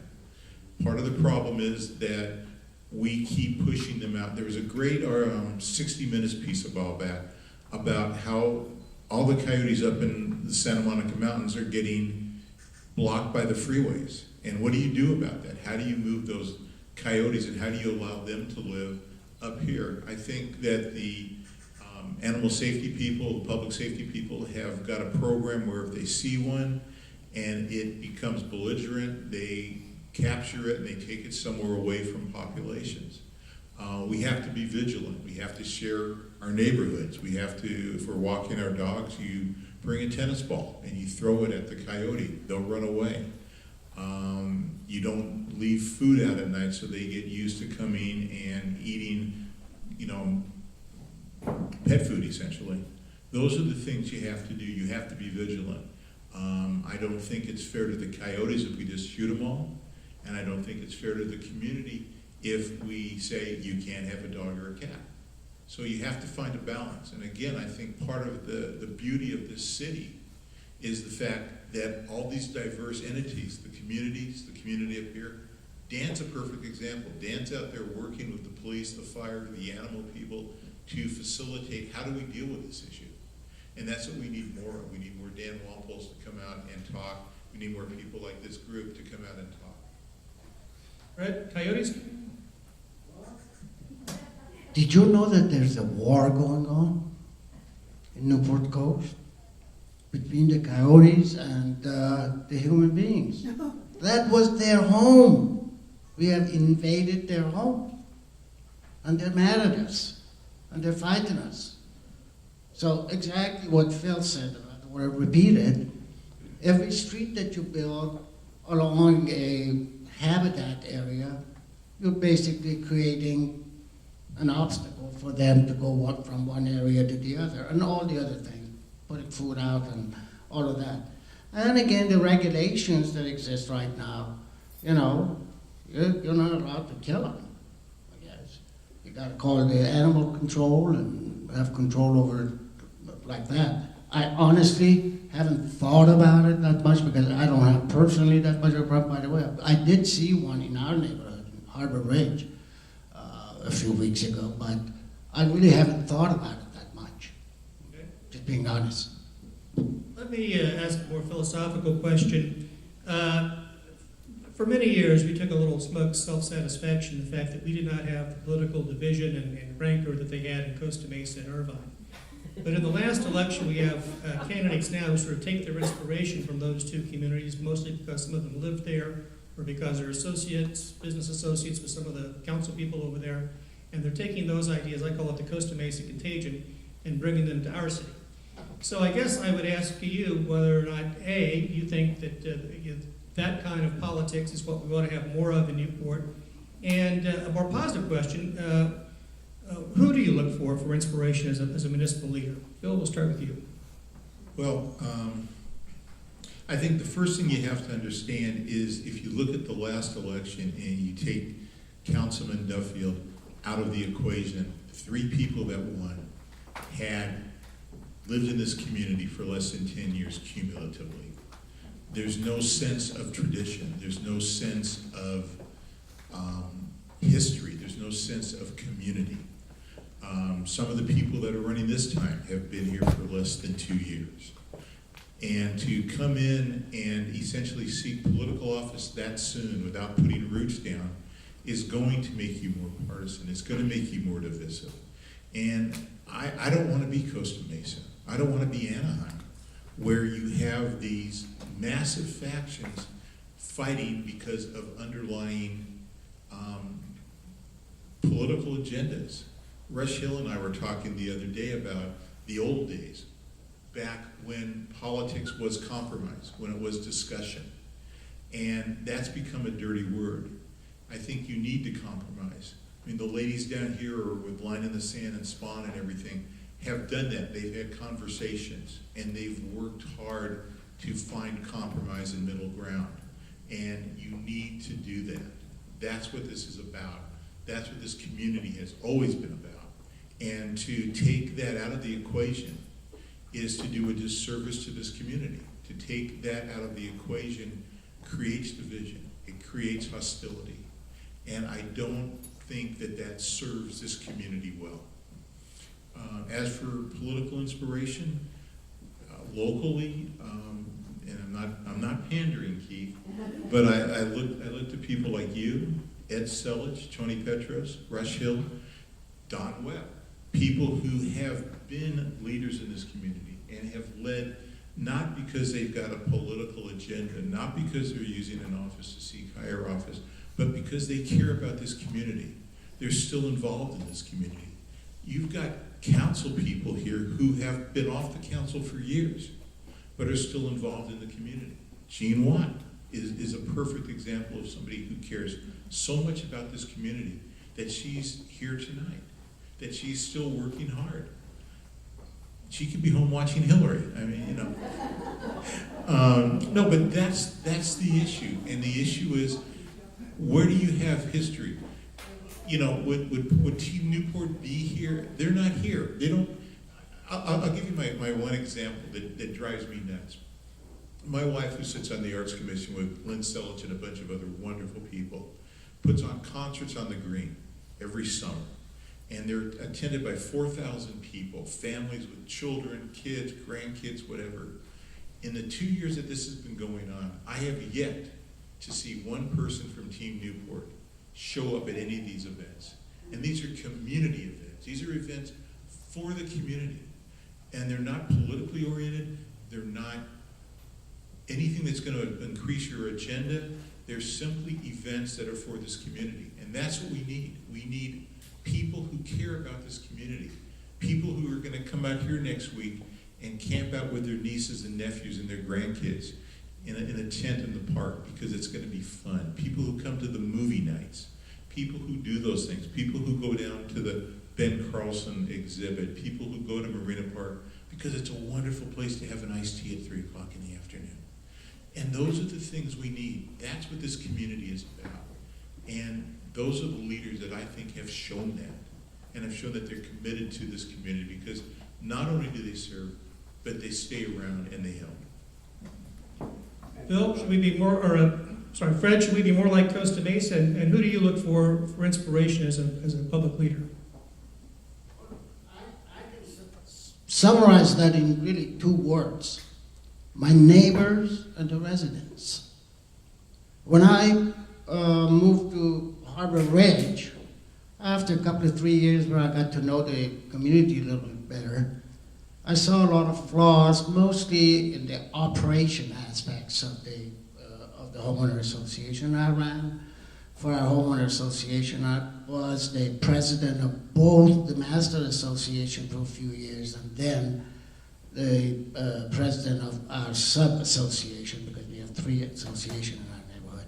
Speaker 3: Part of the problem is that we keep pushing them out. There was a great 60 Minutes piece a while back about how all the coyotes up in the Santa Monica Mountains are getting blocked by the freeways. And what do you do about that? How do you move those coyotes, and how do you allow them to live up here? I think that the animal safety people, the public safety people have got a program where if they see one and it becomes belligerent, they capture it and they take it somewhere away from populations. We have to be vigilant. We have to share our neighborhoods. We have to, if we're walking our dogs, you bring a tennis ball and you throw it at the coyote. They'll run away. You don't leave food out at night so they get used to coming and eating, pet food essentially. Those are the things you have to do. You have to be vigilant. I don't think it's fair to the coyotes if we just shoot them all, and I don't think it's fair to the community if we say you can't have a dog or a cat. So you have to find a balance. And again, I think part of the beauty of this city is the fact that all these diverse entities, the community up here, Dan's a perfect example. Dan's out there working with the police, the fire, the animal people to facilitate how do we deal with this issue. And that's what we need more of. We need more Dan Walpoles to come out and talk. We need more people like this group to come out and talk.
Speaker 1: Red, coyotes?
Speaker 2: Did you know that there's a war going on in Newport Coast between the coyotes and the human beings? That was their home. We have invaded their home. And they're mad at us. And they're fighting us. So exactly what Phil said, what I repeated, every street that you build along a habitat area, you're basically creating an obstacle for them to go from one area to the other, and all the other things, putting food out and all of that. And again, the regulations that exist right now, you're not allowed to kill them, I guess. You gotta call the animal control and have control over it like that. I honestly haven't thought about it that much because I don't have personally that much of a problem. By the way, I did see one in our neighborhood, in Harbor Ridge, a few weeks ago, but I really haven't thought about it that much,
Speaker 1: Okay.
Speaker 2: just being honest.
Speaker 1: Let me ask a more philosophical question. For many years, we took a little smug self-satisfaction in the fact that we did not have the political division and rancor that they had in Costa Mesa and Irvine. But in the last election, we have candidates now who sort of take their inspiration from those two communities, mostly because some of them lived there, or because they're associates, business associates with some of the council people over there, and they're taking those ideas, I call it the Costa Mesa contagion, and bringing them to our city. So I guess I would ask you whether or not, A, you think that that kind of politics is what we want to have more of in Newport, and a more positive question, who do you look for inspiration as a municipal leader? Phil, we'll start with you.
Speaker 3: Well, I think the first thing you have to understand is if you look at the last election and you take Councilman Duffield out of the equation, 3 people that won had lived in this community for less than 10 years cumulatively. There's no sense of tradition. There's no sense of history. There's no sense of community. Some of the people that are running this time have been here for less than 2 years. And to come in and essentially seek political office that soon without putting roots down is going to make you more partisan. It's going to make you more divisive. And I don't want to be Costa Mesa. I don't want to be Anaheim, where you have these massive factions fighting because of underlying political agendas. Rush Hill and I were talking the other day about the old days, back when politics was compromise, when it was discussion. And that's become a dirty word. I think you need to compromise. I mean, the ladies down here with Line in the Sand and Spawn and everything have done that. They've had conversations and they've worked hard to find compromise and middle ground. And you need to do that. That's what this is about. That's what this community has always been about. And to take that out of the equation is to do a disservice to this community. To take that out of the equation creates division. It creates hostility. And I don't think that that serves this community well. As for political inspiration, locally, and I'm not pandering, Keith, but I look to people like you, Ed Selich, Tony Petros, Rush Hill, Don Webb, people who have been leaders in this community and have led not because they've got a political agenda, not because they're using an office to seek higher office, but because they care about this community. They're still involved in this community. You've got council people here who have been off the council for years, but are still involved in the community. Jean Watt is a perfect example of somebody who cares so much about this community that she's here tonight, that she's still working hard. She could be home watching Hillary. I mean, you know. No, but that's the issue. And the issue is, where do you have history? You know, would Team Newport be here? They're not here. They don't. I'll give you my one example that drives me nuts. My wife, who sits on the Arts Commission with Lynn Selich and a bunch of other wonderful people, puts on concerts on the Green every summer. And they're attended by 4,000 people, families with children, kids, grandkids, whatever. In the 2 years that this has been going on, I have yet to see one person from Team Newport show up at any of these events. And these are community events. These are events for the community. And they're not politically oriented. They're not anything that's going to increase your agenda. They're simply events that are for this community. And that's what we need. We need people who care about this community. People who are going to come out here next week and camp out with their nieces and nephews and their grandkids in a tent in the park because it's going to be fun. People who come to the movie nights. People who do those things. People who go down to the Ben Carlson exhibit. People who go to Marina Park because it's a wonderful place to have an iced tea at 3 o'clock in the afternoon. And those are the things we need. That's what this community is about. And those are the leaders that I think have shown that, and have shown that they're committed to this community because not only do they serve, but they stay around and they help.
Speaker 1: Phil, should we be more, or Fred, should we be more like Costa Mesa? And who do you look for inspiration as a public leader?
Speaker 2: I can summarize that in really 2 words: my neighbors and the residents. When I moved to Harbor Ridge, after a couple of 3 years where I got to know the community a little bit better, I saw a lot of flaws, mostly in the operation aspects of the homeowner association. I ran for our homeowner association. I was the president of both the master association for a few years and then the president of our sub-association, because we have 3 associations in our neighborhood.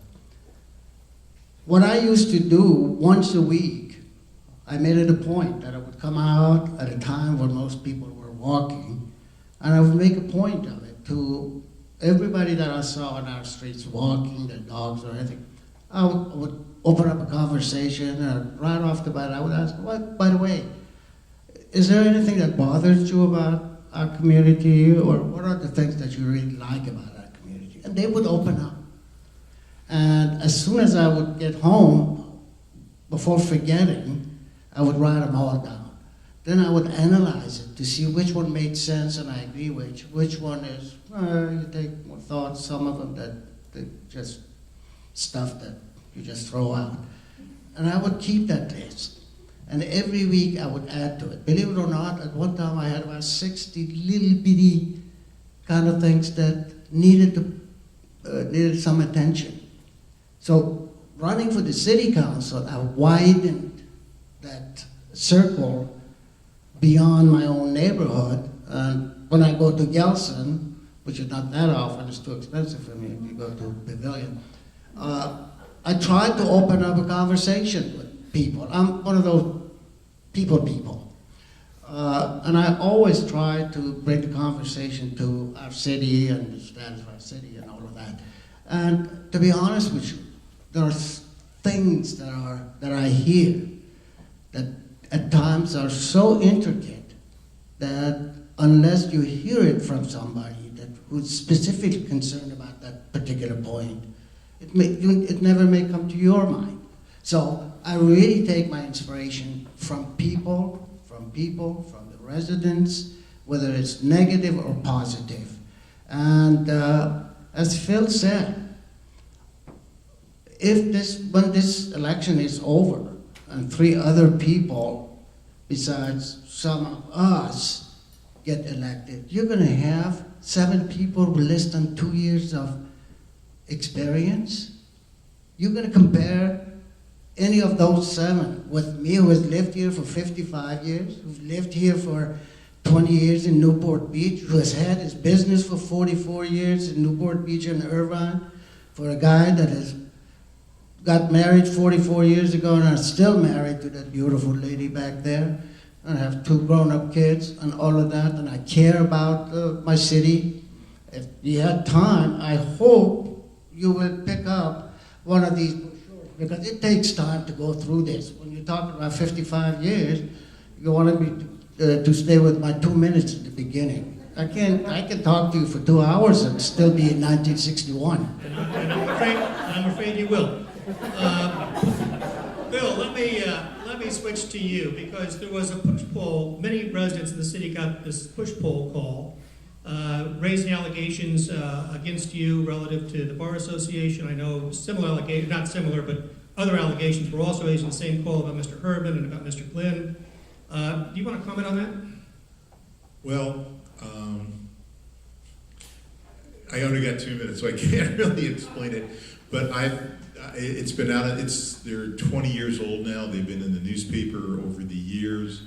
Speaker 2: What I used to do once a week, I made it a point that I would come out at a time when most people were walking, and I would make a point of it to everybody that I saw on our streets walking, their dogs or anything. I would open up a conversation, and right off the bat I would ask, "What, by the way, is there anything that bothers you about our community, or what are the things that you really like about our community?" And they would open up. And as soon as I would get home, before forgetting, I would write them all down. Then I would analyze it to see which one made sense and I agree with, which one is, you take more thoughts, some of them that just stuff that you just throw out. And I would keep that list. And every week I would add to it. Believe it or not, at one time I had about 60 little bitty kind of things that needed some attention. So running for the city council, I widened that circle beyond my own neighborhood. And when I go to Gelson, which is not that often, it's too expensive for me if you go to Pavilion, I tried to open up a conversation with people. I'm one of those people. And I always try to bring the conversation to our city and the status of our city and all of that. And to be honest with you, there are things that I hear that at times are so intricate that unless you hear it from somebody who's specifically concerned about that particular point, it never may come to your mind. So I really take my inspiration from people, from the residents, whether it's negative or positive. And as Phil said, when this election is over and 3 other people besides some of us get elected, you're going to have 7 people with less than 2 years of experience. You're going to compare any of those 7 with me who has lived here for 55 years, who's lived here for 20 years in Newport Beach, who has had his business for 44 years in Newport Beach and Irvine, for a guy that has got married 44 years ago and is still married to that beautiful lady back there, and I have 2 grown-up kids and all of that, and I care about my city. If you had time, I hope you will pick up one of these brochures, because it takes time to go through this. When you're talking about 55 years, you wanted me to stay with my 2 minutes at the beginning. I can talk to you for 2 hours and still be in 1961.
Speaker 1: And I'm afraid you will. Bill, let me switch to you, because there was a push poll. Many residents in the city got this push poll call, raising allegations against you relative to the Bar Association. I know similar allegations, not similar, but other allegations were also raised in the same call about Mr. Herman and about Mr. Glynn. Do you want to comment on that?
Speaker 3: Well, I only got 2 minutes, so I can't really explain it. But it's been they're 20 years old now. They've been in the newspaper over the years.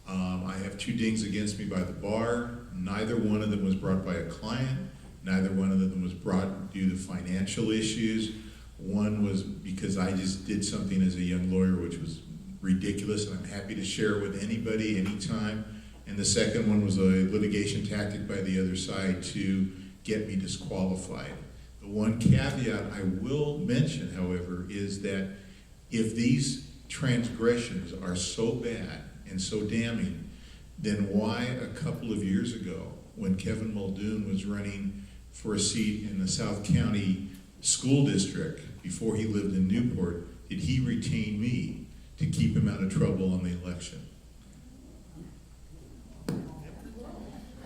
Speaker 3: I have 2 dings against me by the bar. Neither one of them was brought by a client. Neither one of them was brought due to financial issues. One was because I just did something as a young lawyer which was ridiculous, and I'm happy to share it with anybody, anytime. And the second one was a litigation tactic by the other side to get me disqualified. The one caveat I will mention, however, is that if these transgressions are so bad and so damning, then why a couple of years ago, when Kevin Muldoon was running for a seat in the South County School District before he lived in Newport, did he retain me to keep him out of trouble on the election?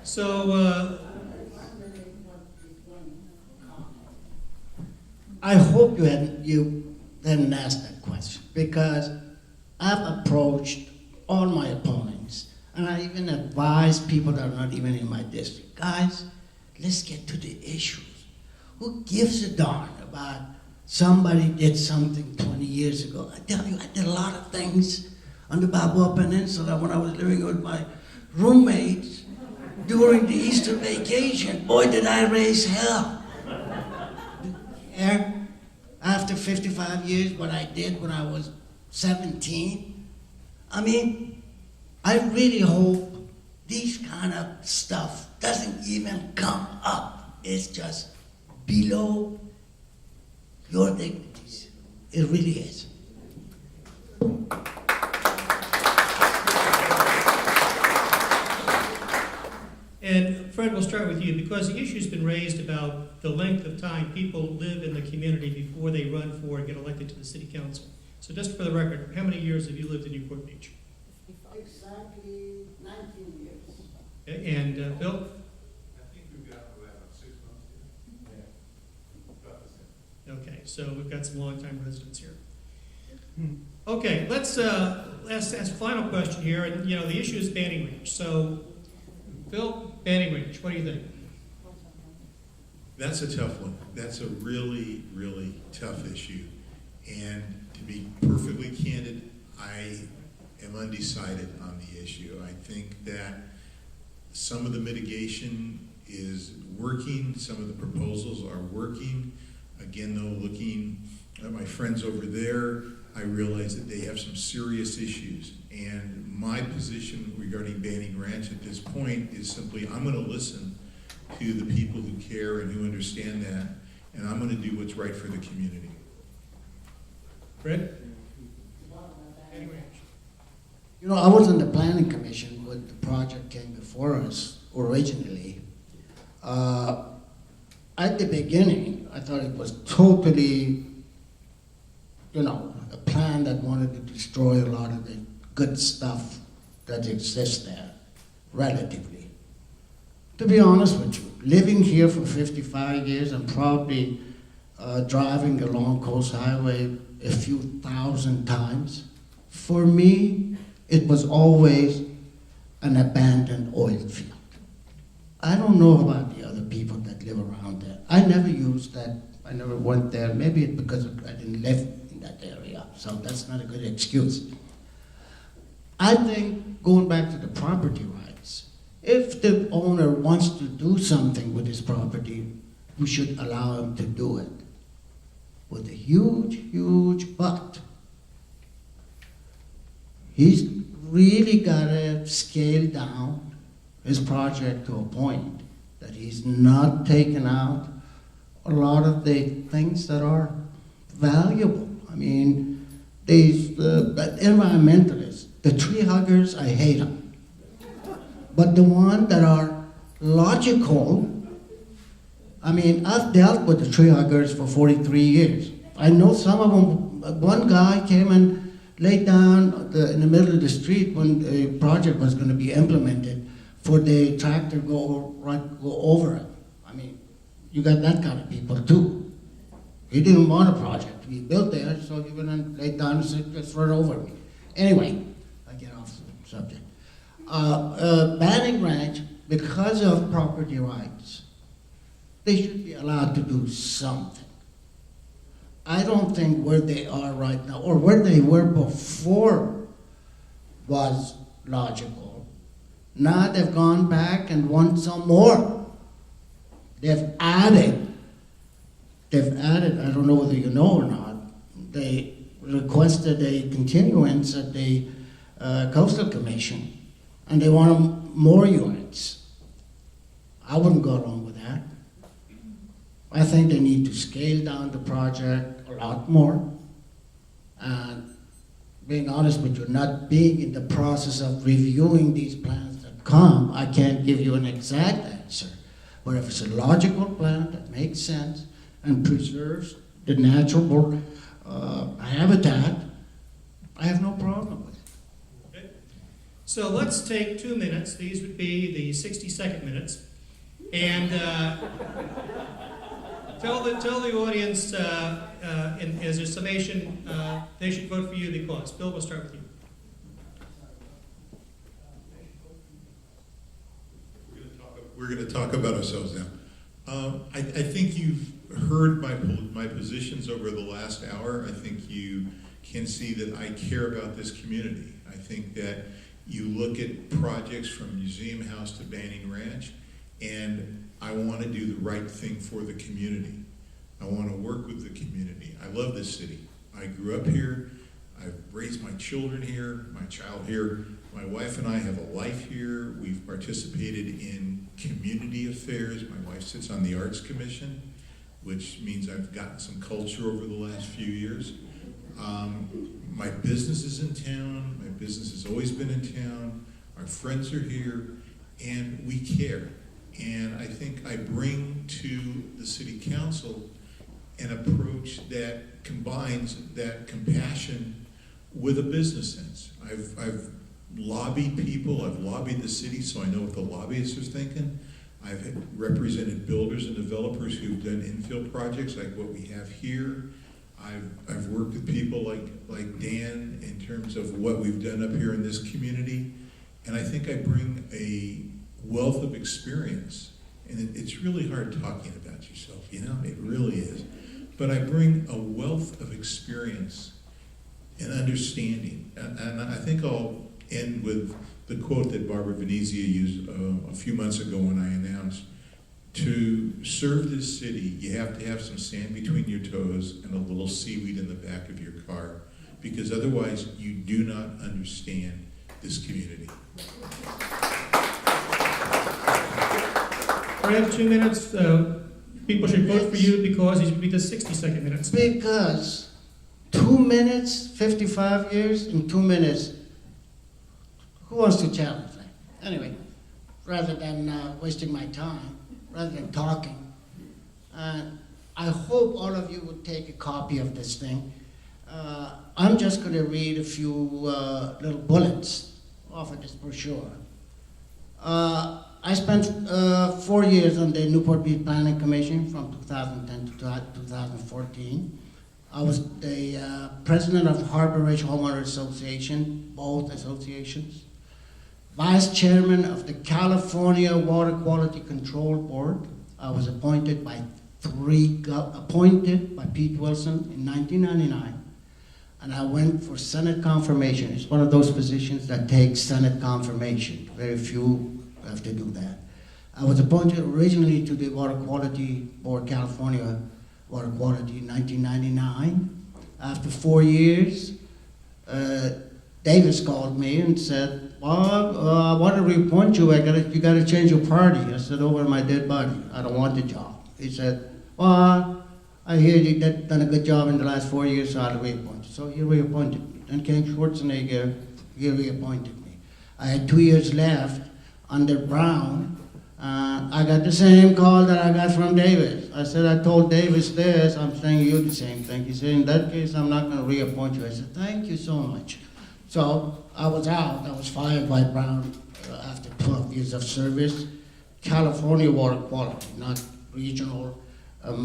Speaker 1: So,
Speaker 2: I hope you didn't ask that question, because I've approached all my opponents, and I even advise people that are not even in my district. Guys, let's get to the issues. Who gives a darn about somebody did something 20 years ago? I tell you, I did a lot of things on the Balboa Peninsula when I was living with my roommates during the Easter vacation. Boy, did I raise hell. And after 55 years, what I did when I was 17, I mean, I really hope these kind of stuff doesn't even come up. It's just below your dignities. It really is.
Speaker 1: and Fred, we'll start with you, because the issue's been raised about the length of time people live in the community before they run for and get elected to the city council. So just for the record, how many years have you lived in Newport Beach?
Speaker 2: Exactly 19 years.
Speaker 1: Okay, and Bill?
Speaker 4: I think we've got about 6 months here. Yeah. About the same.
Speaker 1: Okay, so we've got some long-time residents here. Okay, let's ask final question here, and the issue is banning range. So, Bill, banning range, what do you think?
Speaker 3: That's a tough one. That's a really, really tough issue. And to be perfectly candid, I am undecided on the issue. I think that some of the mitigation is working, some of the proposals are working. Again, though, looking at my friends over there, I realize that they have some serious issues. And my position regarding banning ranch at this point is simply, I'm going to listen to the people who care and who understand that, and I'm going to do what's right for the community.
Speaker 1: Fred? Banning range.
Speaker 2: I was on the planning commission when the project came before us originally. At the beginning, I thought it was totally, a plan that wanted to destroy a lot of the good stuff that exists there, relatively. To be honest with you, living here for 55 years and probably driving along Coast Highway a few thousand times, for me, it was always an abandoned oil field. I don't know about the other people that live around there. I never used that. I never went there. Maybe it's because I didn't live in that that area, so that's not a good excuse. I think, going back to the property rights, if the owner wants to do something with his property, we should allow him to do it. With a huge, huge but. He's really gotta scale down his project to a point that he's not taking out a lot of the things that are valuable. I mean, these environmentalists, the tree huggers, I hate them. But the ones that are logical, I mean, I've dealt with the tree huggers for 43 years. I know some of them. One guy came and laid down in the middle of the street when a project was going to be implemented for the tractor go over it. I mean, you got that kind of people too. He didn't want a project to be built there, so he went and laid down and said, "Let's run over me." Anyway, I get off the subject. Banning ranch, because of property rights, they should be allowed to do something. I don't think where they are right now, or where they were before, was logical. Now they've gone back and want some more. They've added, I don't know whether you know or not, they requested a continuance at the Coastal Commission, and they want more units. I wouldn't go along with that. I think they need to scale down the project a lot more. And being honest with you, not being in the process of reviewing these plans that come, I can't give you an exact answer. But if it's a logical plan that makes sense and preserves the natural habitat, I have no problem with it.
Speaker 1: Okay. So let's take 2 minutes. These would be the 60-second minutes. And tell the audience, as a summation, they should vote for you because. Bill, we'll start with you.
Speaker 3: We're going to talk about ourselves now. I think you've heard my positions over the last hour. I think you can see that I care about this community. I think that you look at projects from Museum House to Banning Ranch, and I want to do the right thing for the community. I want to work with the community. I love this city. I grew up here. I've raised my children here, my child here. My wife and I have a life here. We've participated in community affairs. My wife sits on the Arts Commission, which means I've gotten some culture over the last few years. My business is in town. My business has always been in town. Our friends are here, and we care. And I think I bring to the city council an approach that combines that compassion with a business sense. I've lobbied people, I've lobbied the city, so I know what the lobbyists are thinking. I've represented builders and developers who've done infill projects like what we have here. I've worked with people like Dan in terms of what we've done up here in this community. And I think I bring a wealth of experience. And it's really hard talking about yourself, you know, it really is. But I bring a wealth of experience and understanding. And I think I'll end with the quote that Barbara Venezia used a few months ago when I announced, to serve this city, you have to have some sand between your toes and a little seaweed in the back of your car, because otherwise you do not understand this community.
Speaker 1: I have 2 minutes. People should vote for you because these would be the 60-second minutes.
Speaker 2: Because 2 minutes, 55 years, in 2 minutes, who wants to challenge that? Anyway, rather than wasting my time, rather than talking, I hope all of you would take a copy of this thing. I'm just going to read a few little bullets off of this brochure. I spent 4 years on the Newport Beach Planning Commission from 2010 to 2014. I was the president of Harbor Ridge Homeowner Association, both associations. Vice chairman of the California Water Quality Control Board. I was appointed by Pete Wilson in 1999. and I went for Senate confirmation. It's one of those positions that takes Senate confirmation. Very few have to do that. I was appointed originally to the Water Quality Board, California Water Quality in 1999. After 4 years, Davis called me and said, "Bob, I want to reappoint you. You got to change your party." I said, "Over my dead body. I don't want the job." He said, "Well, I hear you done a good job in the last 4 years, so I'll reappoint you." So he reappointed me. Then came Schwarzenegger. He reappointed me. I had 2 years left under Brown. I got the same call that I got from Davis. I said, "I told Davis this, I'm saying you the same thing." He said, "In that case, I'm not going to reappoint you." I said, "Thank you so much." So I was out. I was fired by Brown after 12 years of service. California water quality, not regional.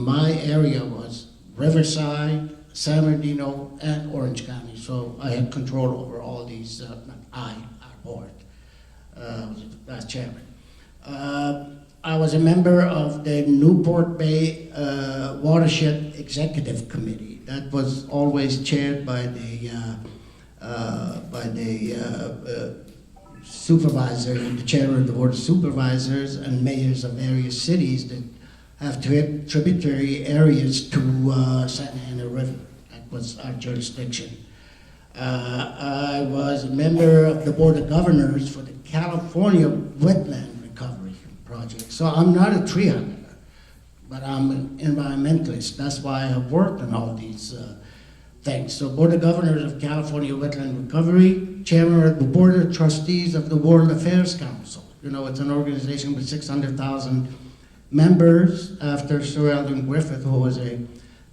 Speaker 2: My area was Riverside, San Bernardino, and Orange County. So I had control over all these, our board. I was the chairman. I was a member of the Newport Bay Watershed Executive Committee. That was always chaired by the supervisor, the chair of the board of supervisors, and mayors of various cities that have tributary areas to Santa Ana River. That was our jurisdiction. I was a member of the board of governors for the California Wetland Recovery Project. So I'm not a tree hugger, but I'm an environmentalist. That's why I've worked on all these things. So Board of Governors of California Wetland Recovery, Chairman of the Board of Trustees of the World Affairs Council. You know, it's an organization with 600,000 members after Sir Eldon Griffith, who was a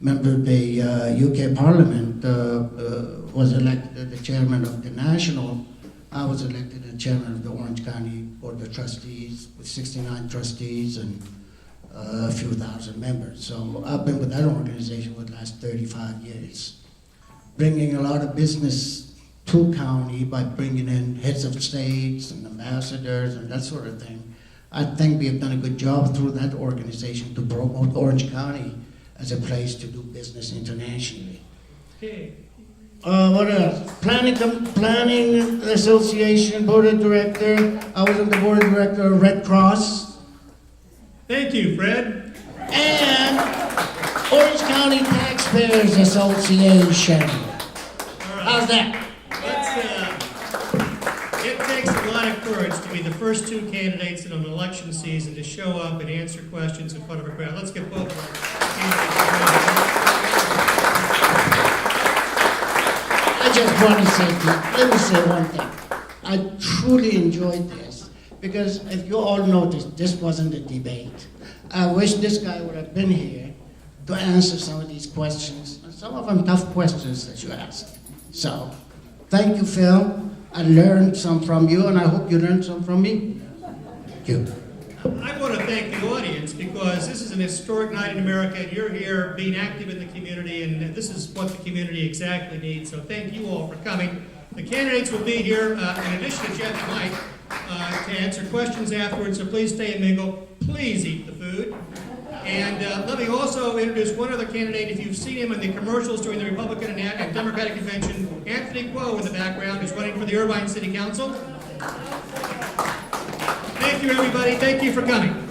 Speaker 2: member of the UK Parliament, was elected the chairman of the national. I was elected the chairman of the Orange County Board of Trustees with 69 trustees and a few thousand members. So I've been with that organization for the last 35 years, bringing a lot of business to county by bringing in heads of states and ambassadors and that sort of thing. I think we have done a good job through that organization to promote Orange County as a place to do business internationally.
Speaker 1: Okay.
Speaker 2: What else? Planning Association Board of Director. I was on the Board of Director of Red Cross.
Speaker 1: Thank you, Fred.
Speaker 2: And Orange County Taxpayers Association.
Speaker 1: All right.
Speaker 2: How's that?
Speaker 1: It takes a lot of courage to be the first two candidates in an election season to show up and answer questions in front of a crowd. Let's get both of our candidates.
Speaker 2: I just want to say, let me say one thing. I truly enjoyed this because if you all noticed, this wasn't a debate. I wish this guy would have been here to answer some of these questions, and some of them tough questions that you asked. So, thank you, Phil. I learned some from you, and I hope you learned some from me. Thank you.
Speaker 1: I want to thank the audience because this is an historic night in America, and you're here being active in the community, and this is what the community exactly needs. So thank you all for coming. The candidates will be here, in addition to Jeff and Mike, to answer questions afterwards, so please stay and mingle. Please eat the food. And let me also introduce one other candidate. If you've seen him in the commercials during the Republican and Democratic convention, Anthony Quo in the background, who's running for the Irvine City Council. Thank you, everybody. Thank you for coming.